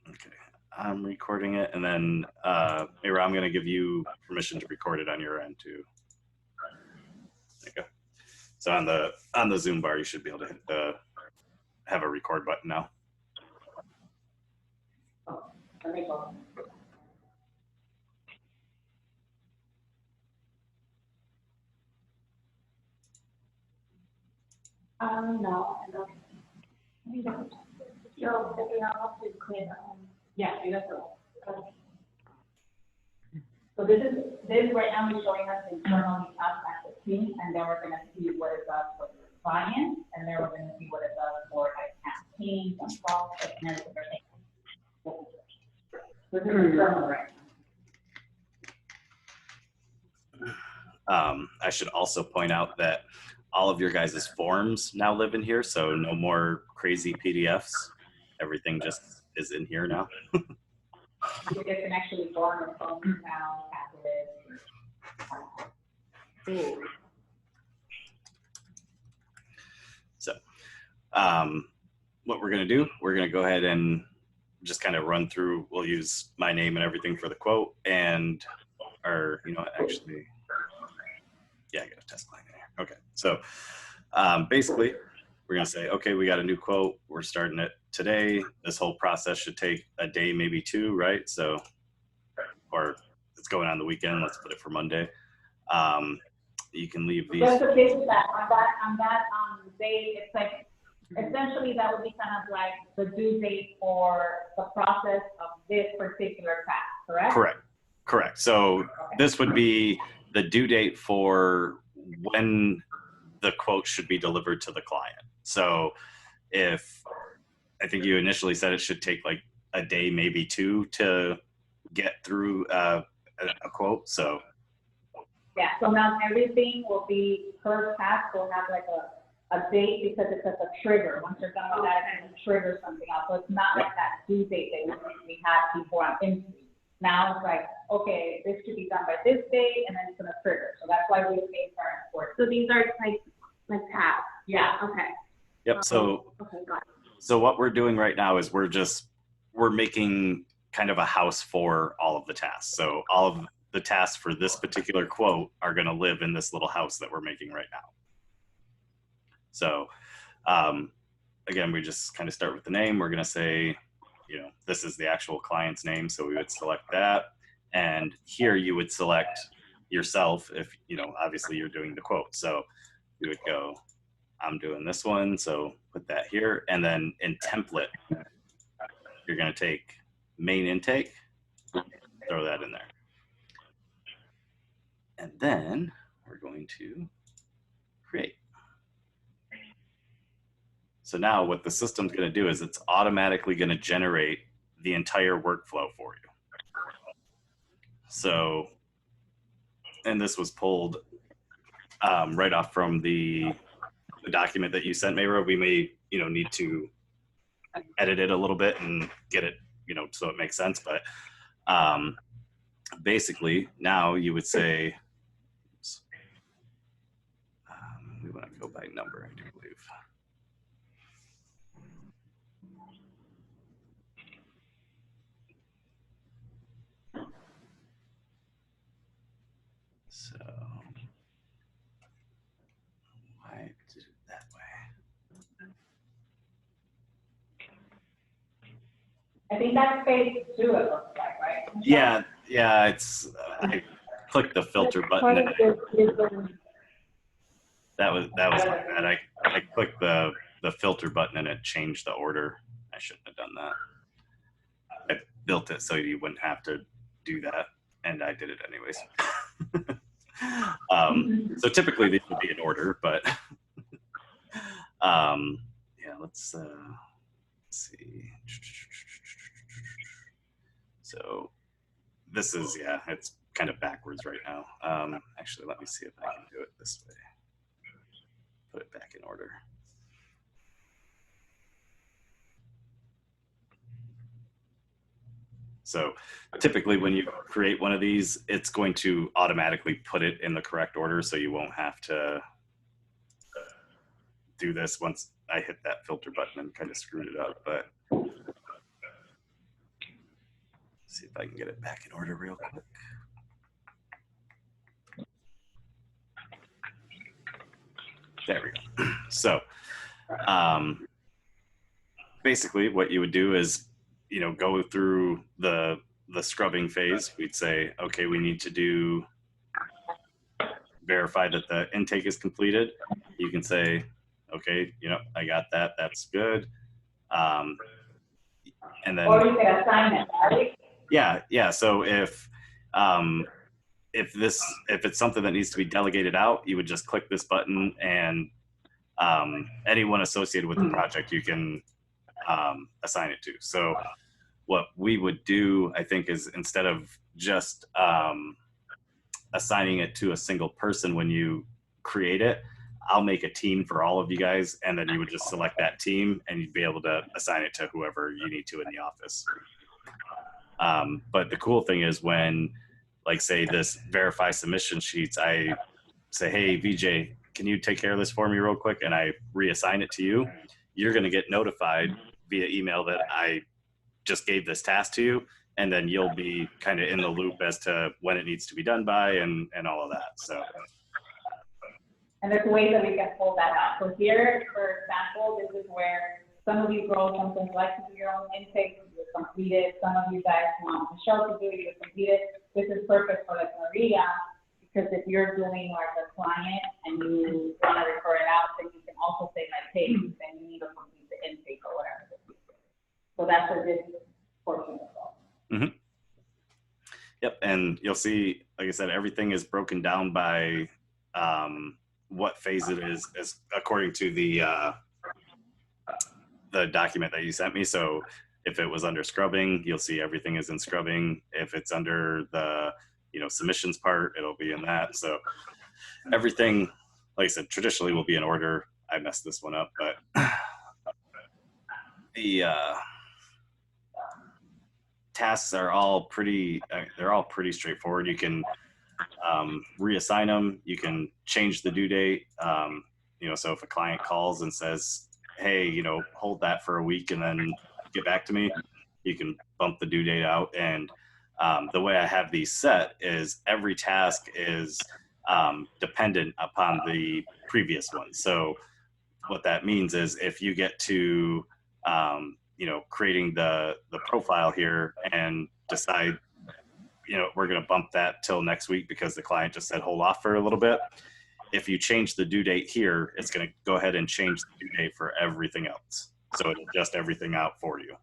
Okay, I'm recording it, and then Mayra, I'm going to give you permission to record it on your end too. There you go. So on the Zoom bar, you should be able to hit the have a record button now. No, I don't. Yo, picking up to clean. Yeah, that's all. So this right now is showing us internally task at the team, and then we're gonna see what it does for the client, and then we're gonna see what it does for like campaigns and process and everything. So this is internal right now. I should also point out that all of your guys' forms now live in here, so no more crazy PDFs. Everything just is in here now. You guys can actually go on your phone now, tablet. So what we're going to do, we're going to go ahead and just kind of run through. We'll use my name and everything for the quote, and our, actually, yeah, I got a test line in here. Okay, so basically, we're going to say, okay, we got a new quote. We're starting it today. This whole process should take a day, maybe two, right? So, or it's going on the weekend. Let's put it for Monday. You can leave these. Just to fix that, on that day, it's like, essentially that would be kind of like the due date for the process of this particular task, correct? Correct. So this would be the due date for when the quote should be delivered to the client. So if, I think you initially said it should take like a day, maybe two to get through a quote, so. Yeah, so now everything will be, per task will have like a date because it's like a trigger. Once you're done with that, it's going to trigger something else. So it's not like that due date that we had before on Instagram. Now it's like, okay, this should be done by this date, and then it's going to trigger. So that's why we make our important. So these are like tasks. Yeah. Okay. Yep. So, okay, got it. So what we're doing right now is we're making kind of a house for all of the tasks. So all of the tasks for this particular quote are going to live in this little house that we're making right now. So again, we just kind of start with the name. We're going to say, this is the actual client's name. So we would select that. And here you would select yourself if, obviously you're doing the quote. So we would go, I'm doing this one, so put that here. And then in template, you're going to take main intake, throw that in there. And then we're going to create. So now what the system's going to do is it's automatically going to generate the entire workflow for you. So, and this was pulled right off from the document that you sent, Mayra. We may, need to edit it a little bit and get it, so it makes sense. But basically, now you would say, we want to go by number, I do believe. So why do it that way? I think that's phase 2, it looks like, right? Yeah, it's, I clicked the filter button. That was my bad. I clicked the filter button and it changed the order. I shouldn't have done that. I built it so you wouldn't have to do that, and I did it anyways. So typically these would be in order, but yeah, let's see. So this is, yeah, it's kind of backwards right now. Actually, let me see if I can do it this way. Put it back in order. So typically when you create one of these, it's going to automatically put it in the correct order, so you won't have to do this once I hit that filter button and kind of screwed it up. But see if I can get it back in order real quick. There we go. So basically what you would do is, go through the scrubbing phase. We'd say, okay, we need to verify that the intake is completed. You can say, okay, I got that. That's good. And then, Or you can assign it, right? yeah. So if it's something that needs to be delegated out, you would just click this button, and anyone associated with the project you can assign it to. So what we would do, I think, is instead of just assigning it to a single person when you create it, I'll make a team for all of you guys, and then you would just select that team and you'd be able to assign it to whoever you need to in the office. But the cool thing is when, like, say this verify submission sheets, I say, hey, VJ, can you take care of this for me real quick? And I reassign it to you. You're going to get notified via email that I just gave this task to you. And then you'll be kind of in the loop as to when it needs to be done by and all of that. So. And there's ways that we can pull that out. So here, for example, this is where some of you girls sometimes like to do your own intake, you complete it. Some of you guys want Michelle to do it, you complete it. This is perfect for like Maria, because if you're doing like a client and you want to refer it out, then you can also say like, hey, then you need to complete the intake or whatever. So that's for this portion as well. Mm-hmm. Yep, and you'll see, like I said, everything is broken down by what phase it is according to the document that you sent me. So if it was under scrubbing, you'll see everything is in scrubbing. If it's under the submissions part, it'll be in that. So everything, like I said, traditionally will be in order. I messed this one up, but the tasks are all pretty straightforward. You can reassign them. You can change the due date. So if a client calls and says, hey, hold that for a week and then get back to me, you can bump the due date out. And the way I have these set is every task is dependent upon the previous one. So what that means is if you get to creating the profile here and decide, we're going to bump that till next week because the client just said hold off for a little bit. If you change the due date here, it's going to go ahead and change the due date for everything else. So it'll adjust everything out for you.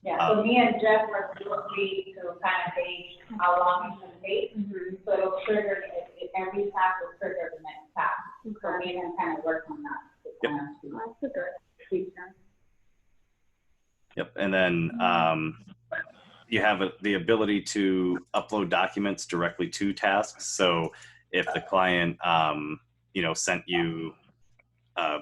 Yeah, so me and Jeff were free to kind of gauge how long it should take. Mm-hmm. So it'll trigger, if every task will trigger the next task. So me and him kind of work on that. Yep. That's a good feature. Yep, and then you have the ability to upload documents directly to tasks. So if the client, sent you a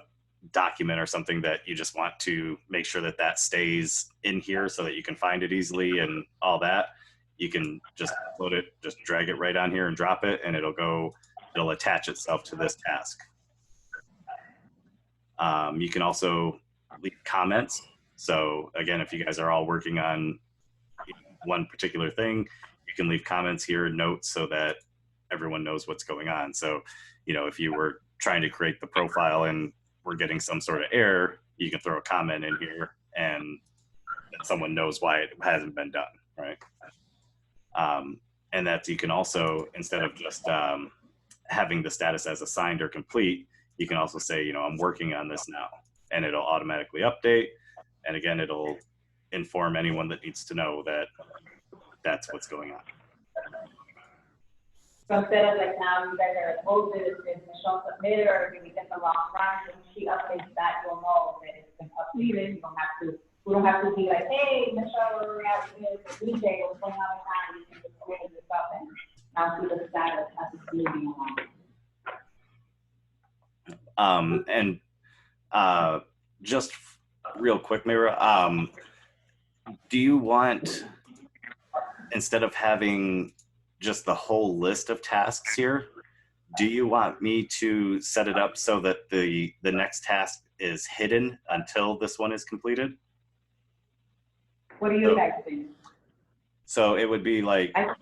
document or something that you just want to make sure that that stays in here so that you can find it easily and all that, you can just upload it, just drag it right on here and drop it, and it'll attach itself to this task. You can also leave comments. So again, if you guys are all working on one particular thing, you can leave comments here and notes so that everyone knows what's going on. So, if you were trying to create the profile and we're getting some sort of error, you can throw a comment in here and someone knows why it hasn't been done, right? And that you can also, instead of just having the status as assigned or complete, you can also say, I'm working on this now, and it'll automatically update. And again, it'll inform anyone that needs to know that that's what's going on. So instead of like now you guys are like, oh, did Michelle submit or did we get the wrong run? When she updates that, you'll know that it's been updated. We don't have to be like, hey, Michelle, we're at this, DJ, what's going on with that? You can just open this up and now see the status as it's moving along. And just real quick, Mira, do you want, instead of having just the whole list of tasks here, do you want me to set it up so that the next task is hidden until this one is completed? What do you guys think? So it would be like I-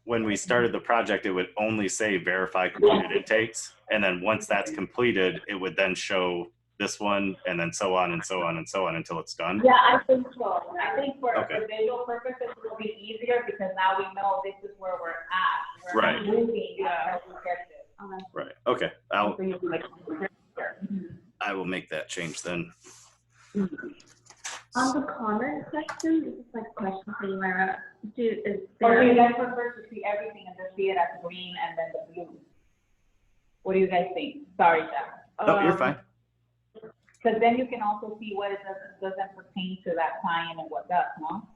when we started the project, it would only say verify completed intakes. And then once that's completed, it would then show this one and then so on and so on and so on until it's done. Yeah, I think so. I think for Okay. visual purposes, it will be easier because now we know this is where we're at. We're Right. not moving as we get this. Right. Okay. So you can, like, I will make that change then. On the comment section, this is like a question for you, Myra. Is or do you there, guys prefer to see everything and just see it as green and then the blue? What do you guys think? Sorry, Jeff. Oh, you're fine. Because then you can also see what it doesn't pertain to that client and what does, no?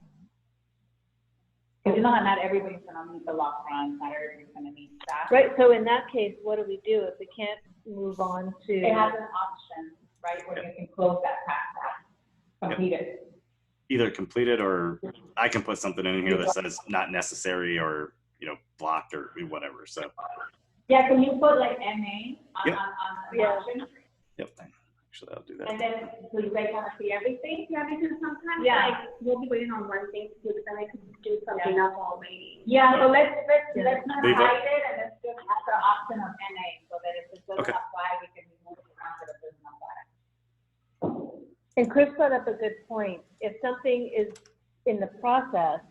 Because you know how not everybody's gonna meet the lock runs, not everybody's gonna meet that. Right, so in that case, what do we do if we can't move on to? It has an option, right, where you can close that task, complete it. Either completed or I can put something in here that says not necessary or, blocked or whatever. So, Yeah, can you put like NA Yep. on the Yeah. option? yep. Actually, I'll do that. And then, so you guys wanna see everything? yeah, because sometimes Yeah. like we'll be waiting on one thing to do, but then I could do something else while waiting. Yeah, so let's Yeah. not Leave it. hide it and let's just have the option of NA, so that if it doesn't Okay. apply, we can remove it around that it doesn't apply. And Chris brought up a good point. If something is in the process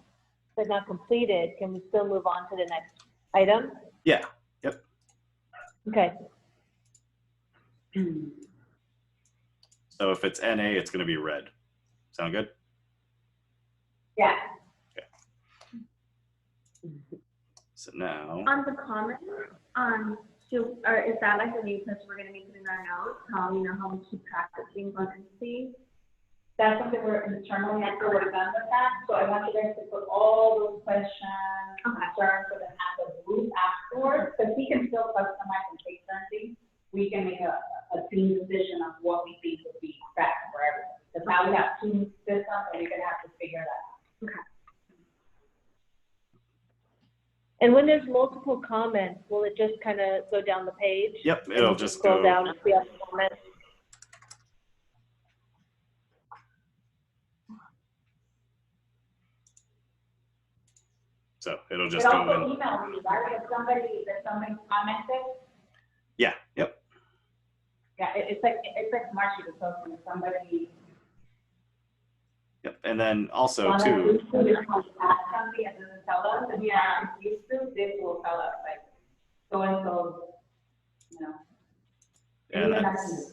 but not completed, can we still move on to the next item? Yeah. Yep. Okay, So if it's NA, it's going to be red. Sound good? Yeah. So now, On the comment, or is that like a new place we're gonna make it in our notes? How how we keep track of things on NC? That's something we're internally after we're done with that, so I want you guys to put all those questions, concerns for them as a group afterwards, because we can still customize and take something. We can make a team decision of what we think would be best for everyone. Because now we have two systems and we're gonna have to figure that out. and when there's multiple comments, will it just kind of go down the page? yep, And it'll we can just scroll go. down and see all the comments? So it'll just It go also in. emails you, right, if somebody commented, Yeah. Yep. yeah, it's like Marcy was talking, if somebody. Yep. And then also Somebody too. and doesn't tell us, and yeah, if you do, this will tell us, like, so and so, And Even that's, that's-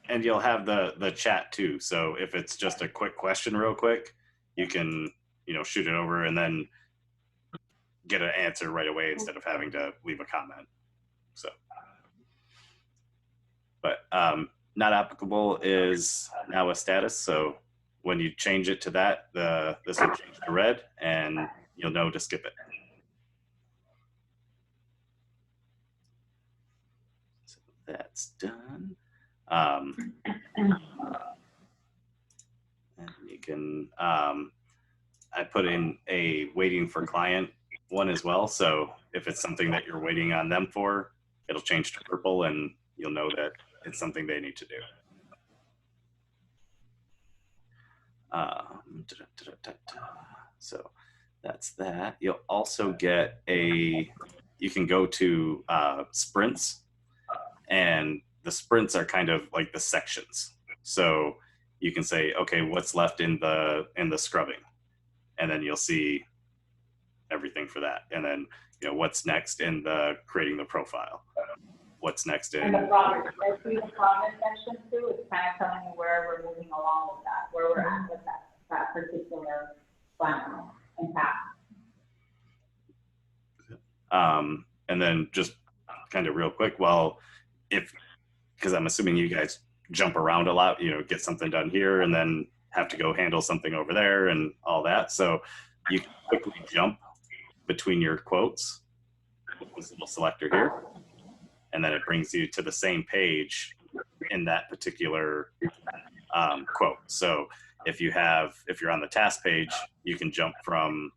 and you'll have the chat too. So if it's just a quick question real quick, you can, shoot it over and then get an answer right away instead of having to leave a comment. So, but not applicable is now a status. So when you change it to that, this will change to red and you'll know to skip it. So that's done. And you can, I put in a waiting for client one as well. So if it's something that you're waiting on them for, it'll change to purple and you'll know that it's something they need to do. So that's that. You'll also get you can go to sprints, and the sprints are kind of like the sections. So you can say, okay, what's left in the scrubbing, and then you'll see everything for that. And then what's next in the creating the profile. What's next in And the progress, I see the progress section too, it's kind of telling you where we're moving along with that, where we're at with that particular plan and path. and then just kind of real quick, because I'm assuming you guys jump around a lot, get something done here and then have to go handle something over there and all that. So you can quickly jump between your quotes with this little selector here. And then it brings you to the same page in that particular quote. So if you're on the task page, you can jump from,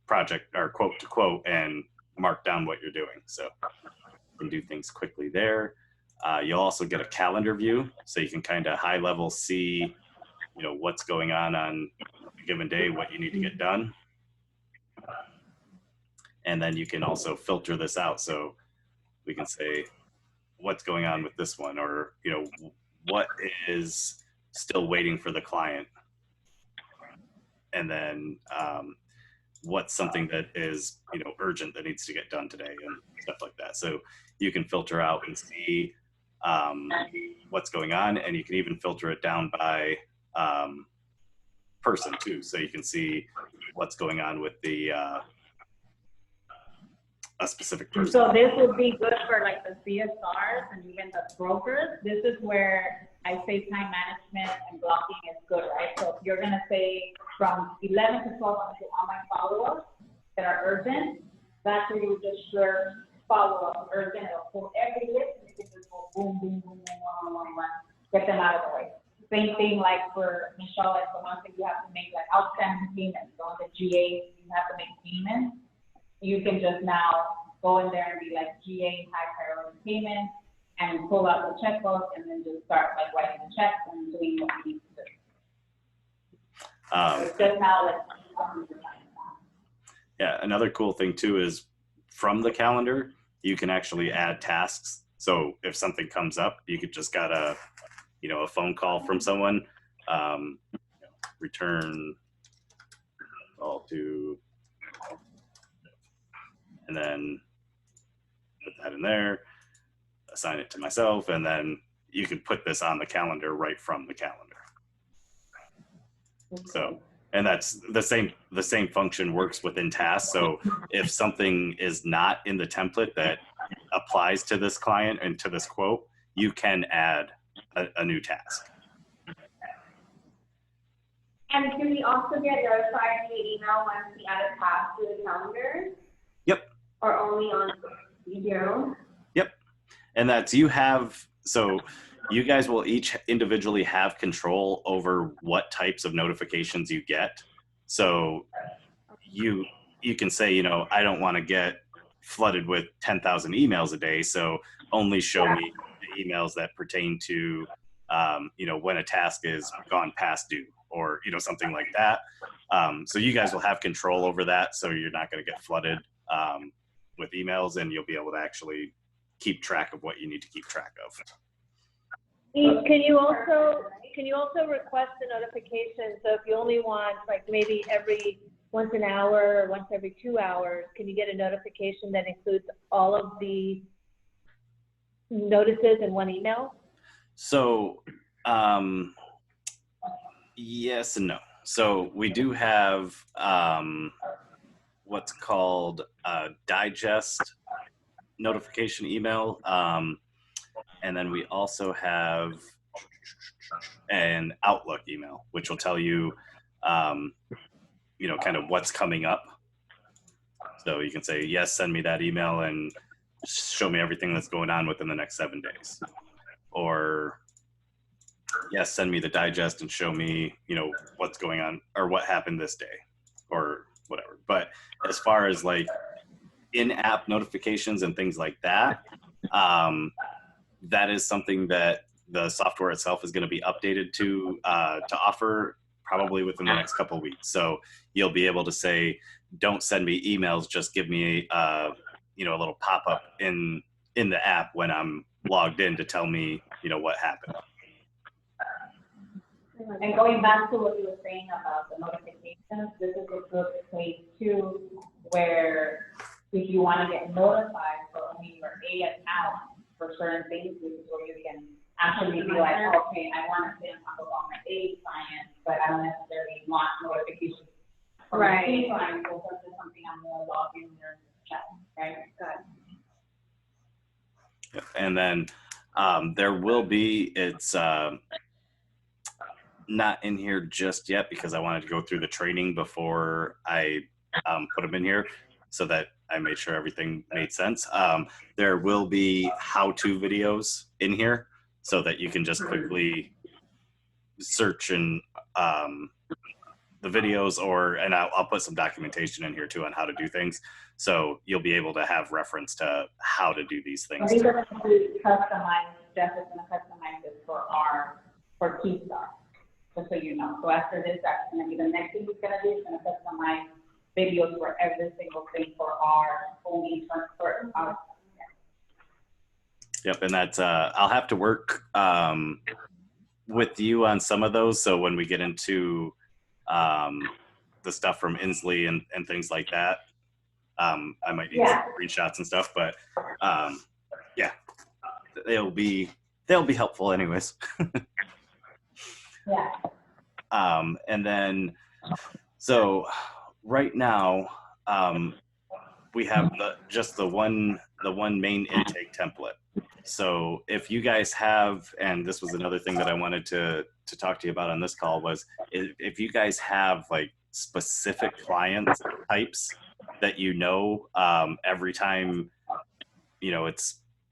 project or quote to quote and mark down what you're doing. So you can do things quickly there. You'll also get a calendar view, so you can kind of high level see, what's going on a given day, what you need to get done. And then you can also filter this out. So we can say what's going on with this one, or, you know, what is still waiting for the client. And then what's something that is, you know, urgent that needs to get done today and stuff like that. So you can filter out and see what's going on, and you can even filter it down by person too. So you can see what's going on with the a specific person. So this would be good for like the CSRs and even the brokers. This is where I say time management and blocking is good, right? So if you're gonna say from 11 to 12 on to all my follow-ups that are urgent, that's where you just share follow-up urgent. It'll pull every list and you can just go boom, boom, boom, boom, one, get them out of the way. Same thing like for Michelle, like the ones that you have to make like outstanding payments, on the GA, you have to make payments. You can just now go in there and be like GA high priority payments and pull out the checkbook and then just start like writing the checks and doing what you need to do. It's just now like, yeah, another cool thing too is from the calendar, you can actually add tasks. So if something comes up, you could just got a, you know, a phone call from someone, return all to, and then put that in there, assign it to myself, and then you can put this on the calendar right from the calendar. So, and that's the same function works within tasks. So if something is not in the template that applies to this client and to this quote, you can add a new task. And can we also get notified via email once we add a task to the calendar? Yep. Or only on video? Yep. And that's, you have, so you guys will each individually have control over what types of notifications you get. So you can say, you know, I don't want to get flooded with 10,000 emails a day, so only show me the emails that pertain to, you know, when a task is gone past due, or, you know, something like that. So you guys will have control over that, so you're not going to get flooded with emails, and you'll be able to actually keep track of what you need to keep track of. Can you also request a notification? So if you only want like maybe every once an hour or once every 2 hours, can you get a notification that includes all of the notices in one email? So yes and no. So we do have what's called a digest notification email. And then we also have an Outlook email, which will tell you, you know, kind of what's coming up. So you can say, yes, send me that email and show me everything that's going on within the next 7 days. Or, yes, send me the digest and show me, you know, what's going on or what happened this day or whatever. But as far as like in-app notifications and things like that, that is something that the software itself is going to be updated to offer probably within the next couple of weeks. So you'll be able to say, don't send me emails, just give me you know, a little pop-up in the app when I'm logged in to tell me, you know, what happened. And going back to what you were saying about the notifications, this is a good place too, where if you want to get notified for only your A account for certain things, this is where you can actually be like, okay, I want to stay on top of all my A clients, but I don't necessarily want notifications from my B clients, so this is something I'm going to log in there and check, right? Good. And then there will be, it's not in here just yet because I wanted to go through the training before I put them in here so that I made sure everything made sense. There will be how-to videos in here so that you can just quickly search and the videos, and I'll put some documentation in here too on how to do things. So you'll be able to have reference to how to do these things. These are going to be customized. Jeff is going to customize this for Keystar, just so you know. So after this, that's going to be the next thing he's going to do. He's going to customize videos for every single thing for our own insurance, for our. Yep, and that's I'll have to work with you on some of those. So when we get into the stuff from Inslee and things like that, I might need some screenshots and stuff. But yeah, they'll be helpful anyways. Yeah. And then so right now we have just the one main intake template. So if you guys have, and this was another thing that I wanted to talk to you about on this call, was if you guys have like specific client types that every time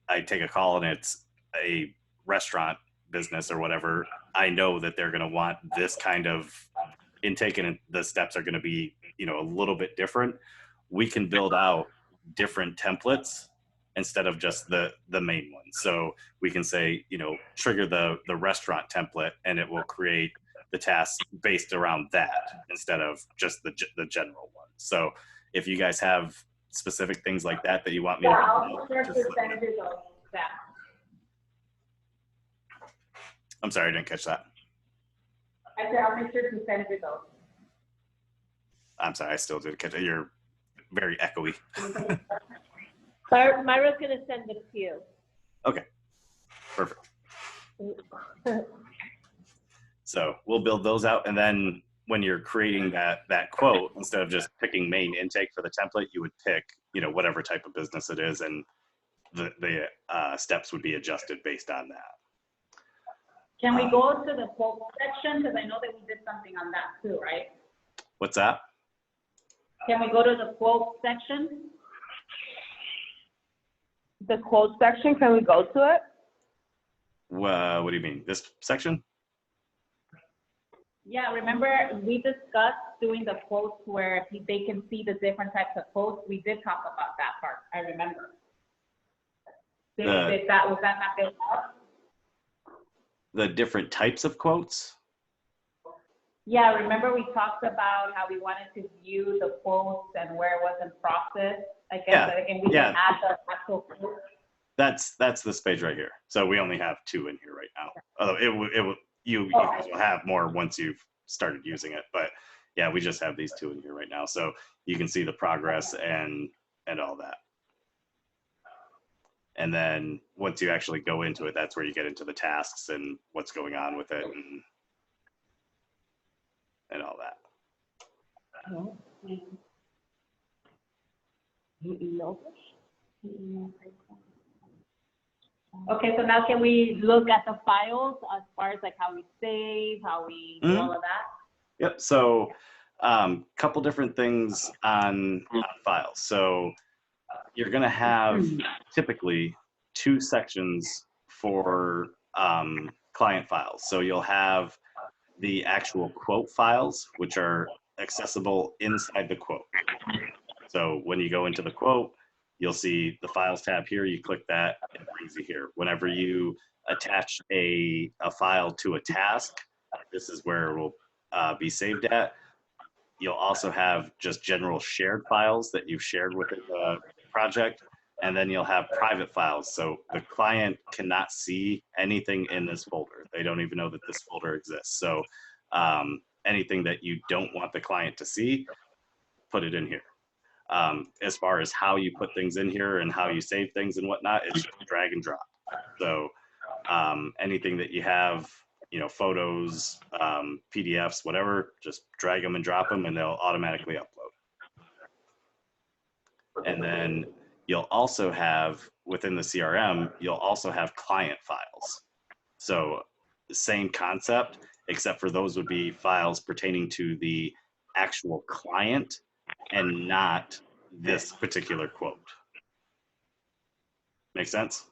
I take a call and it's a restaurant business or whatever, I know that they're going to want this kind of intake and the steps are going to be a little bit different. We can build out different templates instead of just the main one. So we can say, trigger the restaurant template and it will create the tasks based around that instead of just the general one. So if you guys have specific things like that you want me to I'll share percentages of that. I'm sorry, I didn't catch that. I said I'll make sure percentages of. I'm sorry, I still didn't catch it. You're very echoey. Myra's going to send it to you. Okay, perfect. So we'll build those out, and then when you're creating that quote, instead of just picking main intake for the template, you would pick whatever type of business it is, and the steps would be adjusted based on that. Can we go to the quote section? Because I know that we did something on that too, right? What's that? Can we go to the quote section? The quote section, can we go to it? What do you mean? This section? Yeah, remember we discussed doing the quotes where they can see the different types of quotes. We did talk about that part. I remember. Was that not built up? The different types of quotes? Yeah, remember we talked about how we wanted to view the quotes and where it was in process. I guess, and we can add the actual quotes. That's this page right here. So we only have 2 in here right now. Although you guys will have more once you've started using it. But yeah, we just have these 2 in here right now. So you can see the progress and all that. And then once you actually go into it, that's where you get into the tasks and what's going on with it and all that. Okay, so now can we look at the files as far as like how we save, how we do all of that? Yep. So couple different things on files. So you're going to have typically 2 sections for client files. So you'll have the actual quote files, which are accessible inside the quote. So when you go into the quote, you'll see the files tab here. You click that, it brings you here. Whenever you attach a file to a task, this is where it will be saved at. You'll also have just general shared files that you've shared within the project, and then you'll have private files. So the client cannot see anything in this folder. They don't even know that this folder exists. So anything that you don't want the client to see, put it in here. As far as how you put things in here and how you save things and whatnot, it's just drag and drop. So anything that you have, photos, PDFs, whatever, just drag them and drop them and they'll automatically upload. And then you'll also have, within the CRM, you'll also have client files. So the same concept, except for those would be files pertaining to the actual client and not this particular quote. Make sense?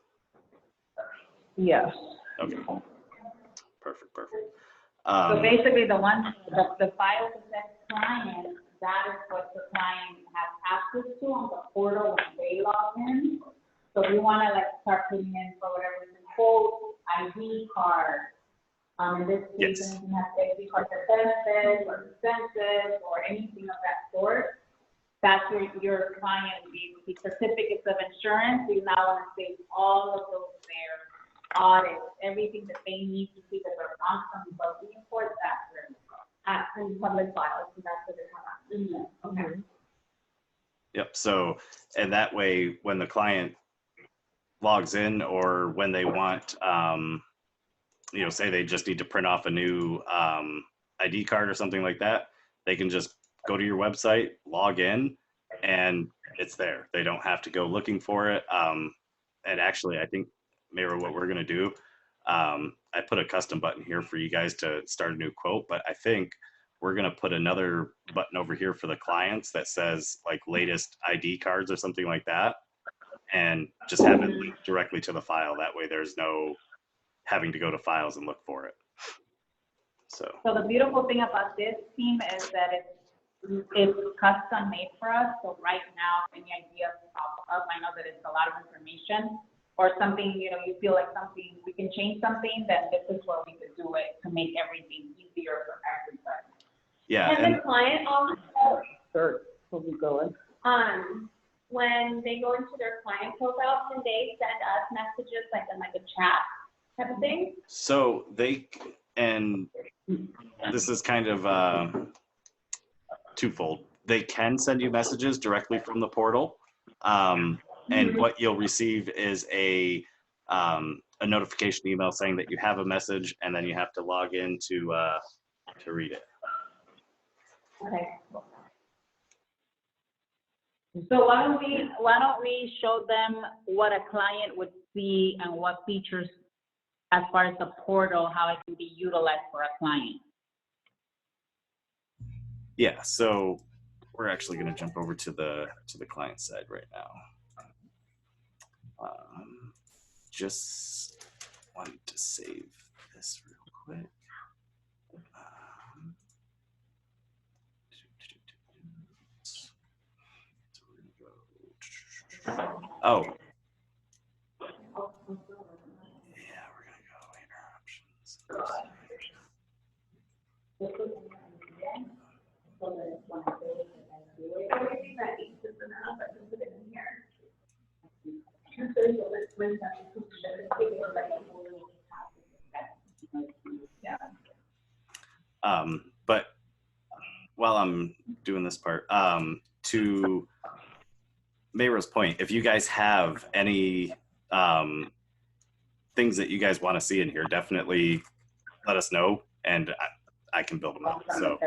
Yes. Okay. Perfect. So basically the files that says client, that is what the client has access to on the portal when they log in. So we want to start putting in for whatever the quote, ID card. In this case, yes. you can have ID card for benefits or expenses or anything of that sort. that's where your client will be able to see certificates of insurance. We now want to save all of those there, audits, everything that they need to see that they're constantly looking for, that's where it's At, in public files, so that's what they're talking about. Okay. Yep. So, and that way, when the client logs in or when they want, say they just need to print off a new ID card or something like that, they can just go to your website, log in, and it's there. They don't have to go looking for it. And actually, I think, Mayra, what we're going to do, I put a custom button here for you guys to start a new quote, but I think we're going to put another button over here for the clients that says like latest ID cards or something like that, and just have it linked directly to the file. That way there's no having to go to files and look for it. So the beautiful thing about this team is that it's custom made for us. So right now, any ideas pop up, I know that it's a lot of information or something, you feel like something, we can change something, then this is where we could do it to make everything easier for everybody. yeah, And the client also, Sure, we'll be going. when they go into their client profile, can they send us messages like in like a chat type of thing? so and this is kind of twofold. They can send you messages directly from the portal, and what you'll receive is a notification email saying that you have a message, and then you have to log in to read it. Okay. So why don't we show them what a client would see and what features as far as the portal, how it can be utilized for a client? Yeah, so we're actually going to jump over to the client side right now. Just wanted to save this real quick. Oh. Yeah, we're going to go in our options. Everything that needs to be done, I can put it in here. But while I'm doing this part, to Mayra's point, if you guys have any things that you guys want to see in here, definitely let us know, and I can build them up. So,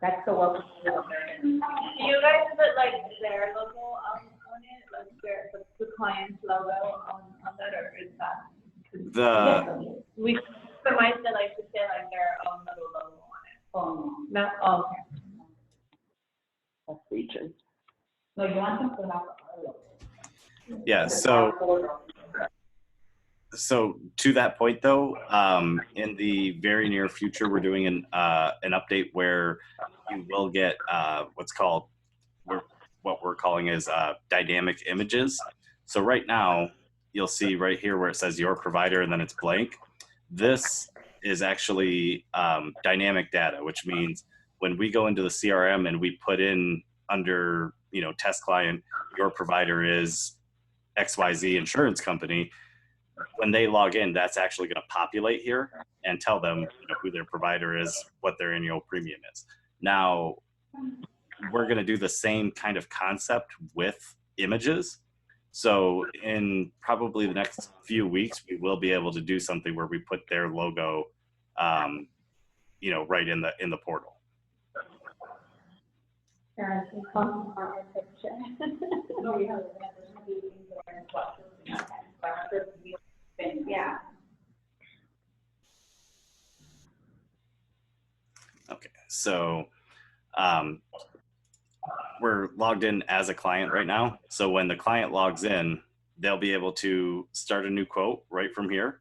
That's the welcome. Do you guys put like their logo on it, like the client's logo on that, or is that? We customize it like to say like their own little logo on it. Oh, No, oh, okay. That's region. no, you want them to have. yeah, so to that point though, in the very near future, we're doing an update where you will get what we're calling is dynamic images. So right now, you'll see right here where it says your provider and then it's blank. This is actually dynamic data, which means when we go into the CRM and we put in under test client, your provider is XYZ insurance company. When they log in, that's actually going to populate here and tell them who their provider is, what their annual premium is. Now, we're going to do the same kind of concept with images. So in probably the next few weeks, we will be able to do something where we put their logo, right in the portal. Yeah. Okay, so we're logged in as a client right now. So when the client logs in, they'll be able to start a new quote right from here.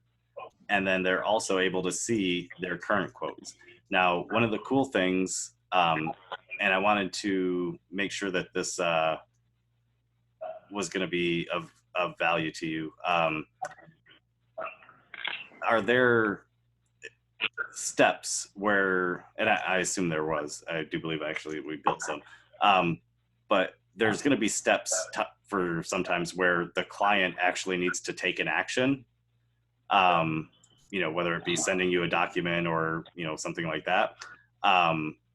And then they're also able to see their current quotes. Now, one of the cool things, and I wanted to make sure that this was going to be of value to you. steps where, and I assume there was, I do believe actually we built some, but there's going to be steps for sometimes where the client actually needs to take an action, whether it be sending you a document or, something like that.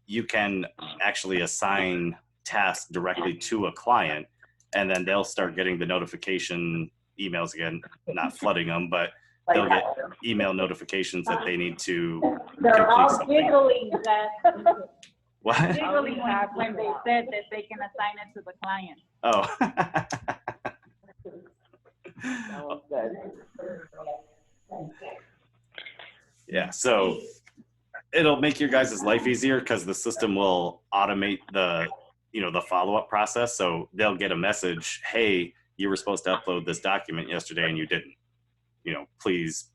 You can actually assign tasks directly to a client, and then they'll start getting the notification emails again, not flooding them, but they'll get email notifications that they need to They're complete all something. giggling that, What? giggling when they said that they can assign it to the client. Oh. That was good. Yeah, so it'll make your guys' life easier because the system will automate the follow-up process. So they'll get a message, hey, you were supposed to upload this document yesterday and you didn't. Please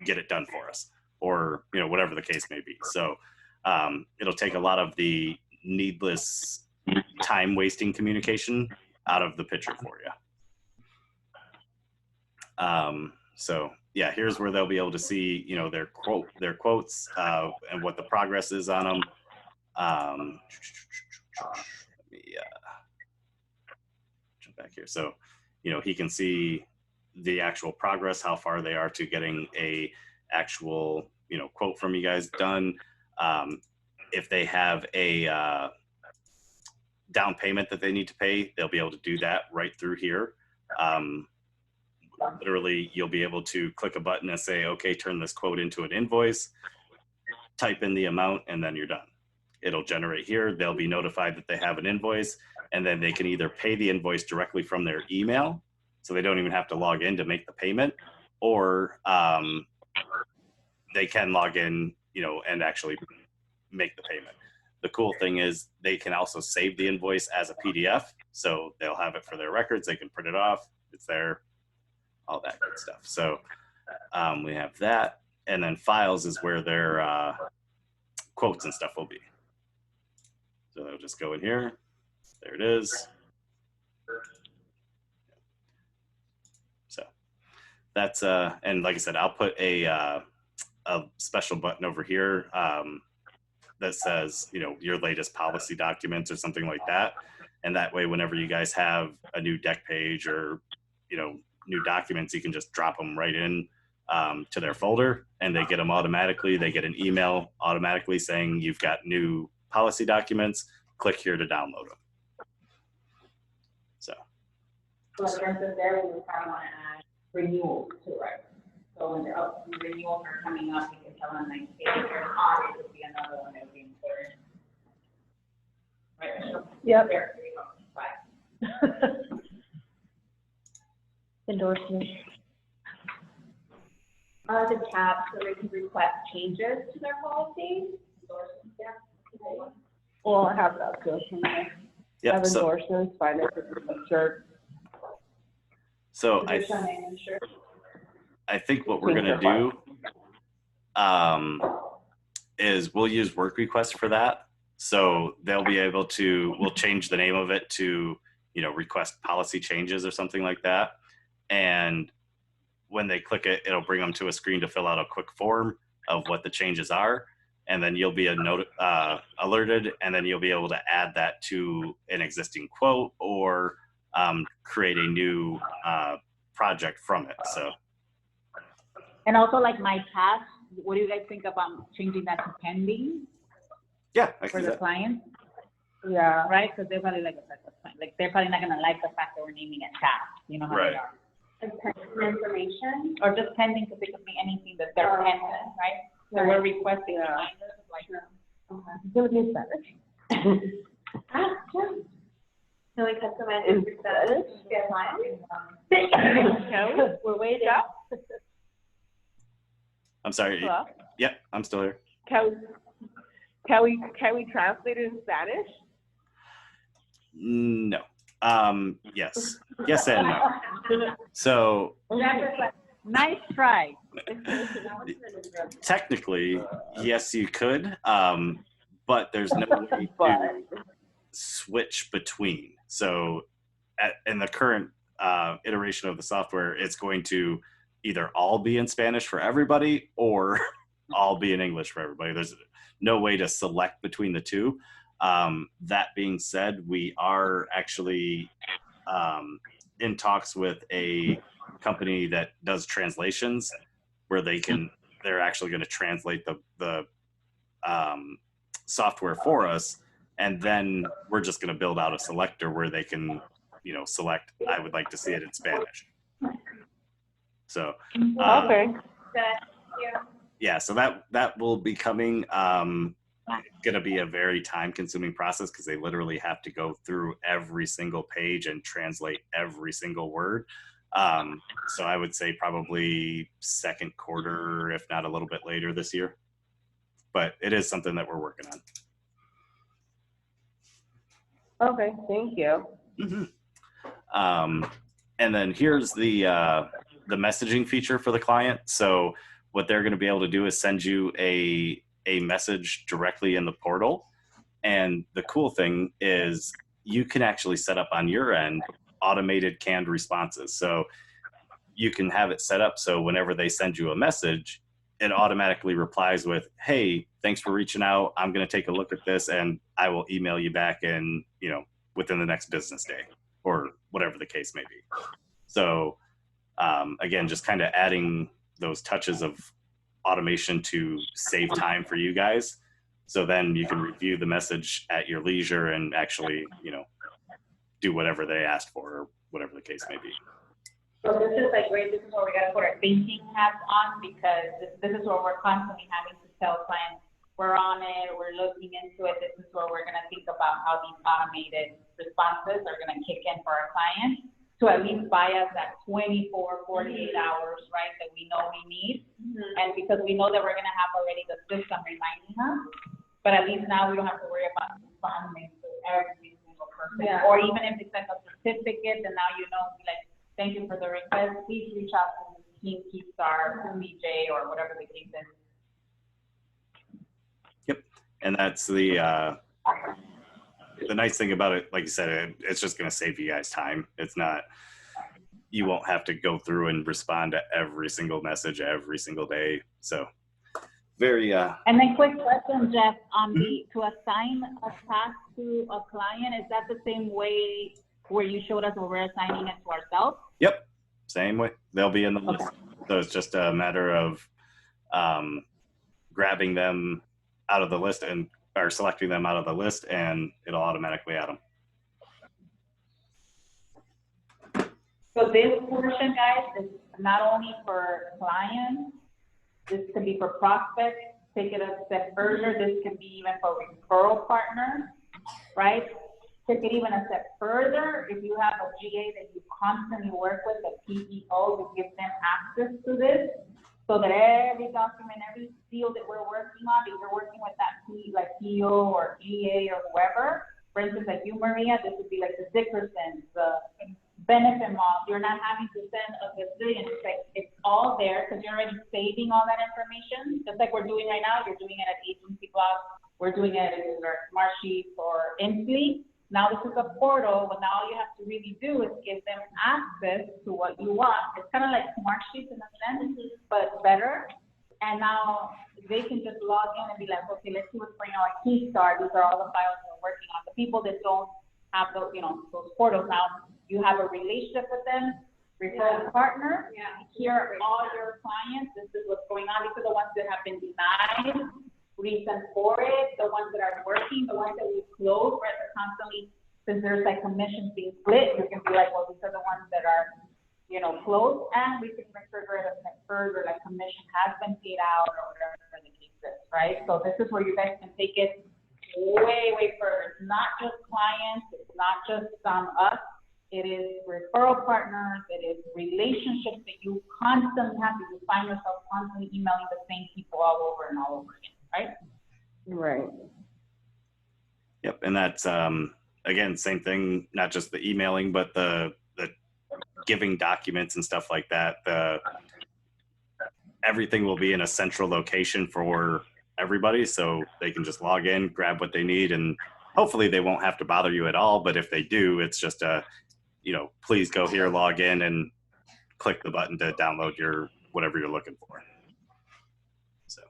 get it done for us, or whatever the case may be. So it'll take a lot of the needless time wasting communication out of the picture for you. So yeah, here's where they'll be able to see their quotes and what the progress is on them. Let me jump back here. So he can see the actual progress, how far they are to getting a actual quote from you guys done. If they have a down payment that they need to pay, they'll be able to do that right through here. Literally, you'll be able to click a button and say, okay, turn this quote into an invoice, type in the amount, and then you're done. It'll generate here. They'll be notified that they have an invoice, and then they can either pay the invoice directly from their email, so they don't even have to log in to make the payment, or they can log in, and actually make the payment. The cool thing is they can also save the invoice as a PDF, so they'll have it for their records. They can print it off. It's there, all that good stuff. So we have that, and then files is where their quotes and stuff will be. So they'll just go in here. There it is. So that's and like I said, I'll put a special button over here that says your latest policy documents or something like that, and that way whenever you guys have a new deck page or new documents, you can just drop them right in to their folder, and they get them automatically. They get an email automatically saying you've got new policy documents. Click here to download them. So So like for instance, there we would probably want to add renewals too, right? So when the renewals are coming up, you can tell them like, hey, there's audit would be another one that would be important. Right, Michelle? Yep. There, there you go. Bye. Endorsement. The tab so they can request changes to their policy. Well, I have that too. yeah, Have so endorsements, finances, shirt. I think what we're gonna do is we'll use work request for that. So they'll be able to, we'll change the name of it to, request policy changes or something like that. And when they click it, it'll bring them to a screen to fill out a quick form of what the changes are. And then you'll be alerted, and then you'll be able to add that to an existing quote or create a new project from it. So. And also like my task, what do you guys think about changing that to pending Yeah, I for can do the that. client? Yeah. Right, because they're probably like, they're probably not gonna like the fact that we're naming it task, you know how Right. they are. Like personal information. Or just pending, because it could be anything that they're pending, right? So we're requesting reminders, like, Give me Spanish. Ah, sure. Can we customize it for Spanish? Yeah, No, we're waiting. I'm sorry. Hello? Yeah, I'm still here. Can we translate it in Spanish? No. Yes. Yes and no. So nice try. technically, yes, you could, but there's no way to switch between. So in the current iteration of the software, it's going to either all be in Spanish for everybody, or all be in English for everybody. There's no way to select between the two. That being said, we are actually in talks with a company that does translations where they're actually going to translate the software for us, and then we're just going to build out a selector where they can, select, I would like to see it in Spanish. So Okay. yeah, so that will be coming. Going to be a very time-consuming process because they literally have to go through every single page and translate every single word. So I would say probably second quarter, if not a little bit later this year. But it is something that we're working on. Okay, thank you. Mm-hmm. And then here's the messaging feature for the client. So what they're going to be able to do is send you a message directly in the portal. And the cool thing is you can actually set up on your end automated canned responses. So you can have it set up so whenever they send you a message, it automatically replies with, hey, thanks for reaching out. I'm going to take a look at this and I will email you back in, within the next business day or whatever the case may be. So again, just kind of adding those touches of automation to save time for you guys. So then you can review the message at your leisure and actually, do whatever they asked for or whatever the case may be. So this is like great. This is where we got to put our thinking hats on, because this is where we're constantly having to tell clients we're on it, we're looking into it. This is where we're going to think about how these automated responses are going to kick in for our clients to at least buy us that 24, 48 hours, right, that we know we need. And because we know that we're going to have already the system reminding us, but at least now we don't have to worry about responding to every single person. Yeah. Or even if they send a certificate, then now like, thank you for the request. Please reach out to Team Keystar, BJ, or whatever the case is. Yep. And that's the nice thing about it. Like you said, it's just going to save you guys time. It's not, you won't have to go through and respond to every single message every single day. So very, And then quick question, Jeff, on to assign a task to a client, is that the same way where you showed us where we're assigning it to ourselves? Yep. Same way. They'll be in the list. So it's just a matter of grabbing them out of the list or selecting them out of the list, and it'll automatically add them. So this portion, guys, is not only for clients, this could be for prospects. Take it a step further. This could be even for referral partners, right? Take it even a step further. If you have a GA that you constantly work with, a PEO, you give them access to this, so that every document, every deal that we're working on, if you're working with that PEO or GA or whoever, for instance, like you, Maria, this would be like the Dickersons, the benefit model. You're not having to send a gazillion. It's like, it's all there because you're already saving all that information. Just like we're doing right now, you're doing it at Agency Blog. We're doing it in our Smart Sheets or Inslee. Now this is a portal, but now all you have to really do is give them access to what you want. It's kind of like Smart Sheets in a sense, but better. And now they can just log in and be like, okay, let's see what's going on at Keystar. These are all the files we're working on. The people that don't have those, those portals now, you have a relationship with them, referral partner. Yeah. Here are all your clients. This is what's going on. These are the ones that have been denied. Reason for it, the ones that are working, the ones that we close, right? They're constantly, since there's like commissions being split, you can be like, well, these are the ones that are, closed, and we can even trigger it a step further, like commission has been paid out or whatever the case is, right? So this is where you guys can take it way, way further. It's not just clients, it's not just us. It is referral partners, it is relationships that you constantly have to find yourself constantly emailing the same people all over and all over again. Right? Right. Yep. And that's, again, same thing, not just the emailing, but the giving documents and stuff like that. Everything will be in a central location for everybody. So they can just log in, grab what they need, and hopefully they won't have to bother you at all. But if they do, it's just please go here, log in, and click the button to download your whatever you're looking for. So.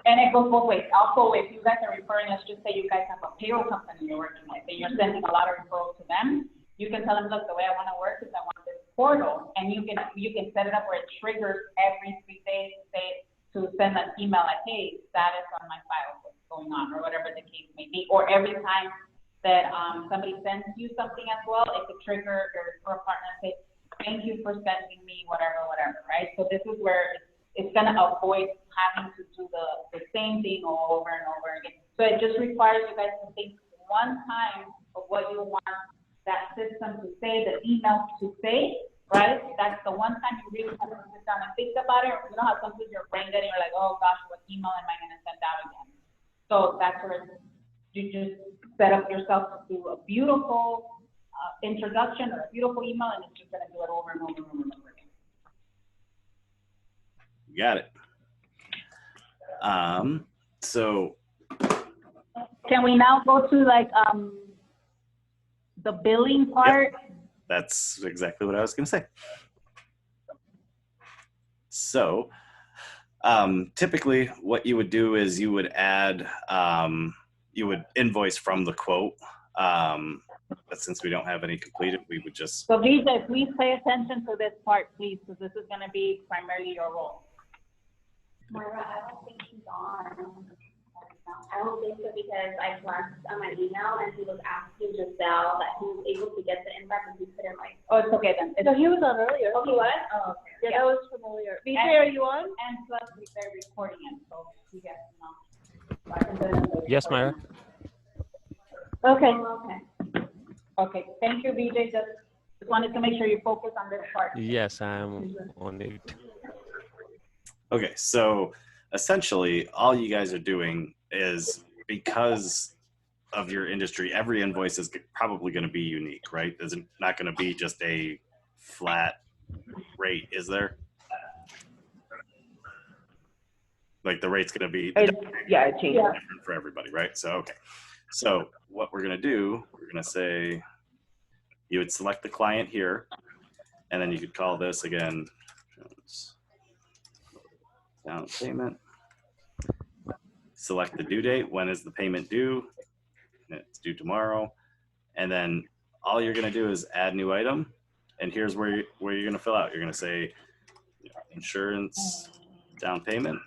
And it goes both ways. Also, if you guys are referring, let's just say you guys have a payroll company you're working with, and you're sending a lot of referrals to them, you can tell them, look, the way I want to work is I want this portal, and you can set it up where it triggers every 3 days to send an email like, hey, status on my file, what's going on, or whatever the case may be. Or every time that somebody sends you something as well, it could trigger your referral partner and say, thank you for sending me whatever, right? So this is where it's going to avoid having to do the same thing all over and over again. So it just requires you guys to think one time of what you want that system to say, the email to say, right? That's the one time you really have to sit down and think about it. You know how sometimes your brain getting, you're like, oh gosh, what email am I going to send out again? So that's where you just set up yourself to do a beautiful introduction or a beautiful email, and it's just going to do it over and over and over and over again. You got it. So can we now go to like the billing part? Yep. That's exactly what I was going to say. So typically what you would do is you would add, you would invoice from the quote. But since we don't have any completed, we would just. So Vijay, please pay attention to this part, please, because this is going to be primarily your role. Myra, I don't think he's on. I don't think so because I glanced on my email and he was asking Giselle that he was able to get the invite and he couldn't like. Oh, it's okay then. So he was on earlier. Oh, he was? Oh, okay. Yeah, that was familiar. Vijay, are you on? And plus they're recording it, so you guys know. Yes, Myra. Okay. Okay. Okay. Thank you, Vijay. Just wanted to make sure you focus on this part. Yes, I'm on it. Okay, so essentially all you guys are doing is, because of your industry, every invoice is probably going to be unique, right? There's not going to be just a flat rate, is there? Like the rate's going to be It changes. different for everybody, right? So, okay. So what we're going to do, we're going to say, you would select the client here, and then you could call this again, down payment. Select the due date. When is the payment due? It's due tomorrow. And then all you're going to do is add new item. And here's where you're going to fill out. You're going to say insurance down payment.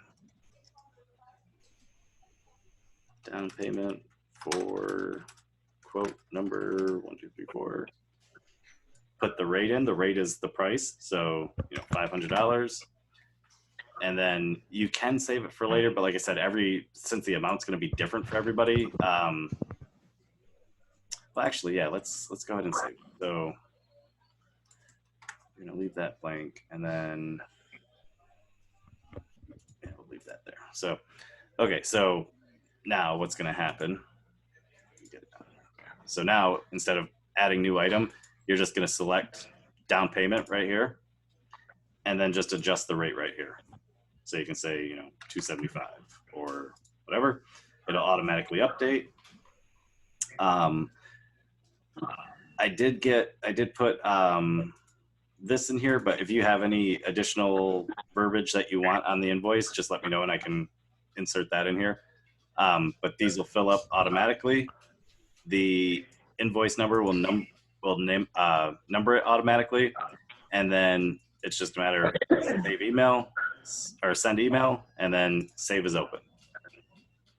Down payment for quote number 1234. Put the rate in. The rate is the price. So, $500. And then you can save it for later, but like I said, since the amount's going to be different for everybody. Well, actually, yeah, let's go ahead and save it. So we're going to leave that blank, and then we'll leave that there. So, okay, so now what's going to happen? So now instead of adding new item, you're just going to select down payment right here, and then just adjust the rate right here. So you can say, $275 or whatever. It'll automatically update. I did put this in here, but if you have any additional verbiage that you want on the invoice, just let me know and I can insert that in here. But these will fill up automatically. The invoice number will number it automatically, and then it's just a matter of save email or send email, and then save as open.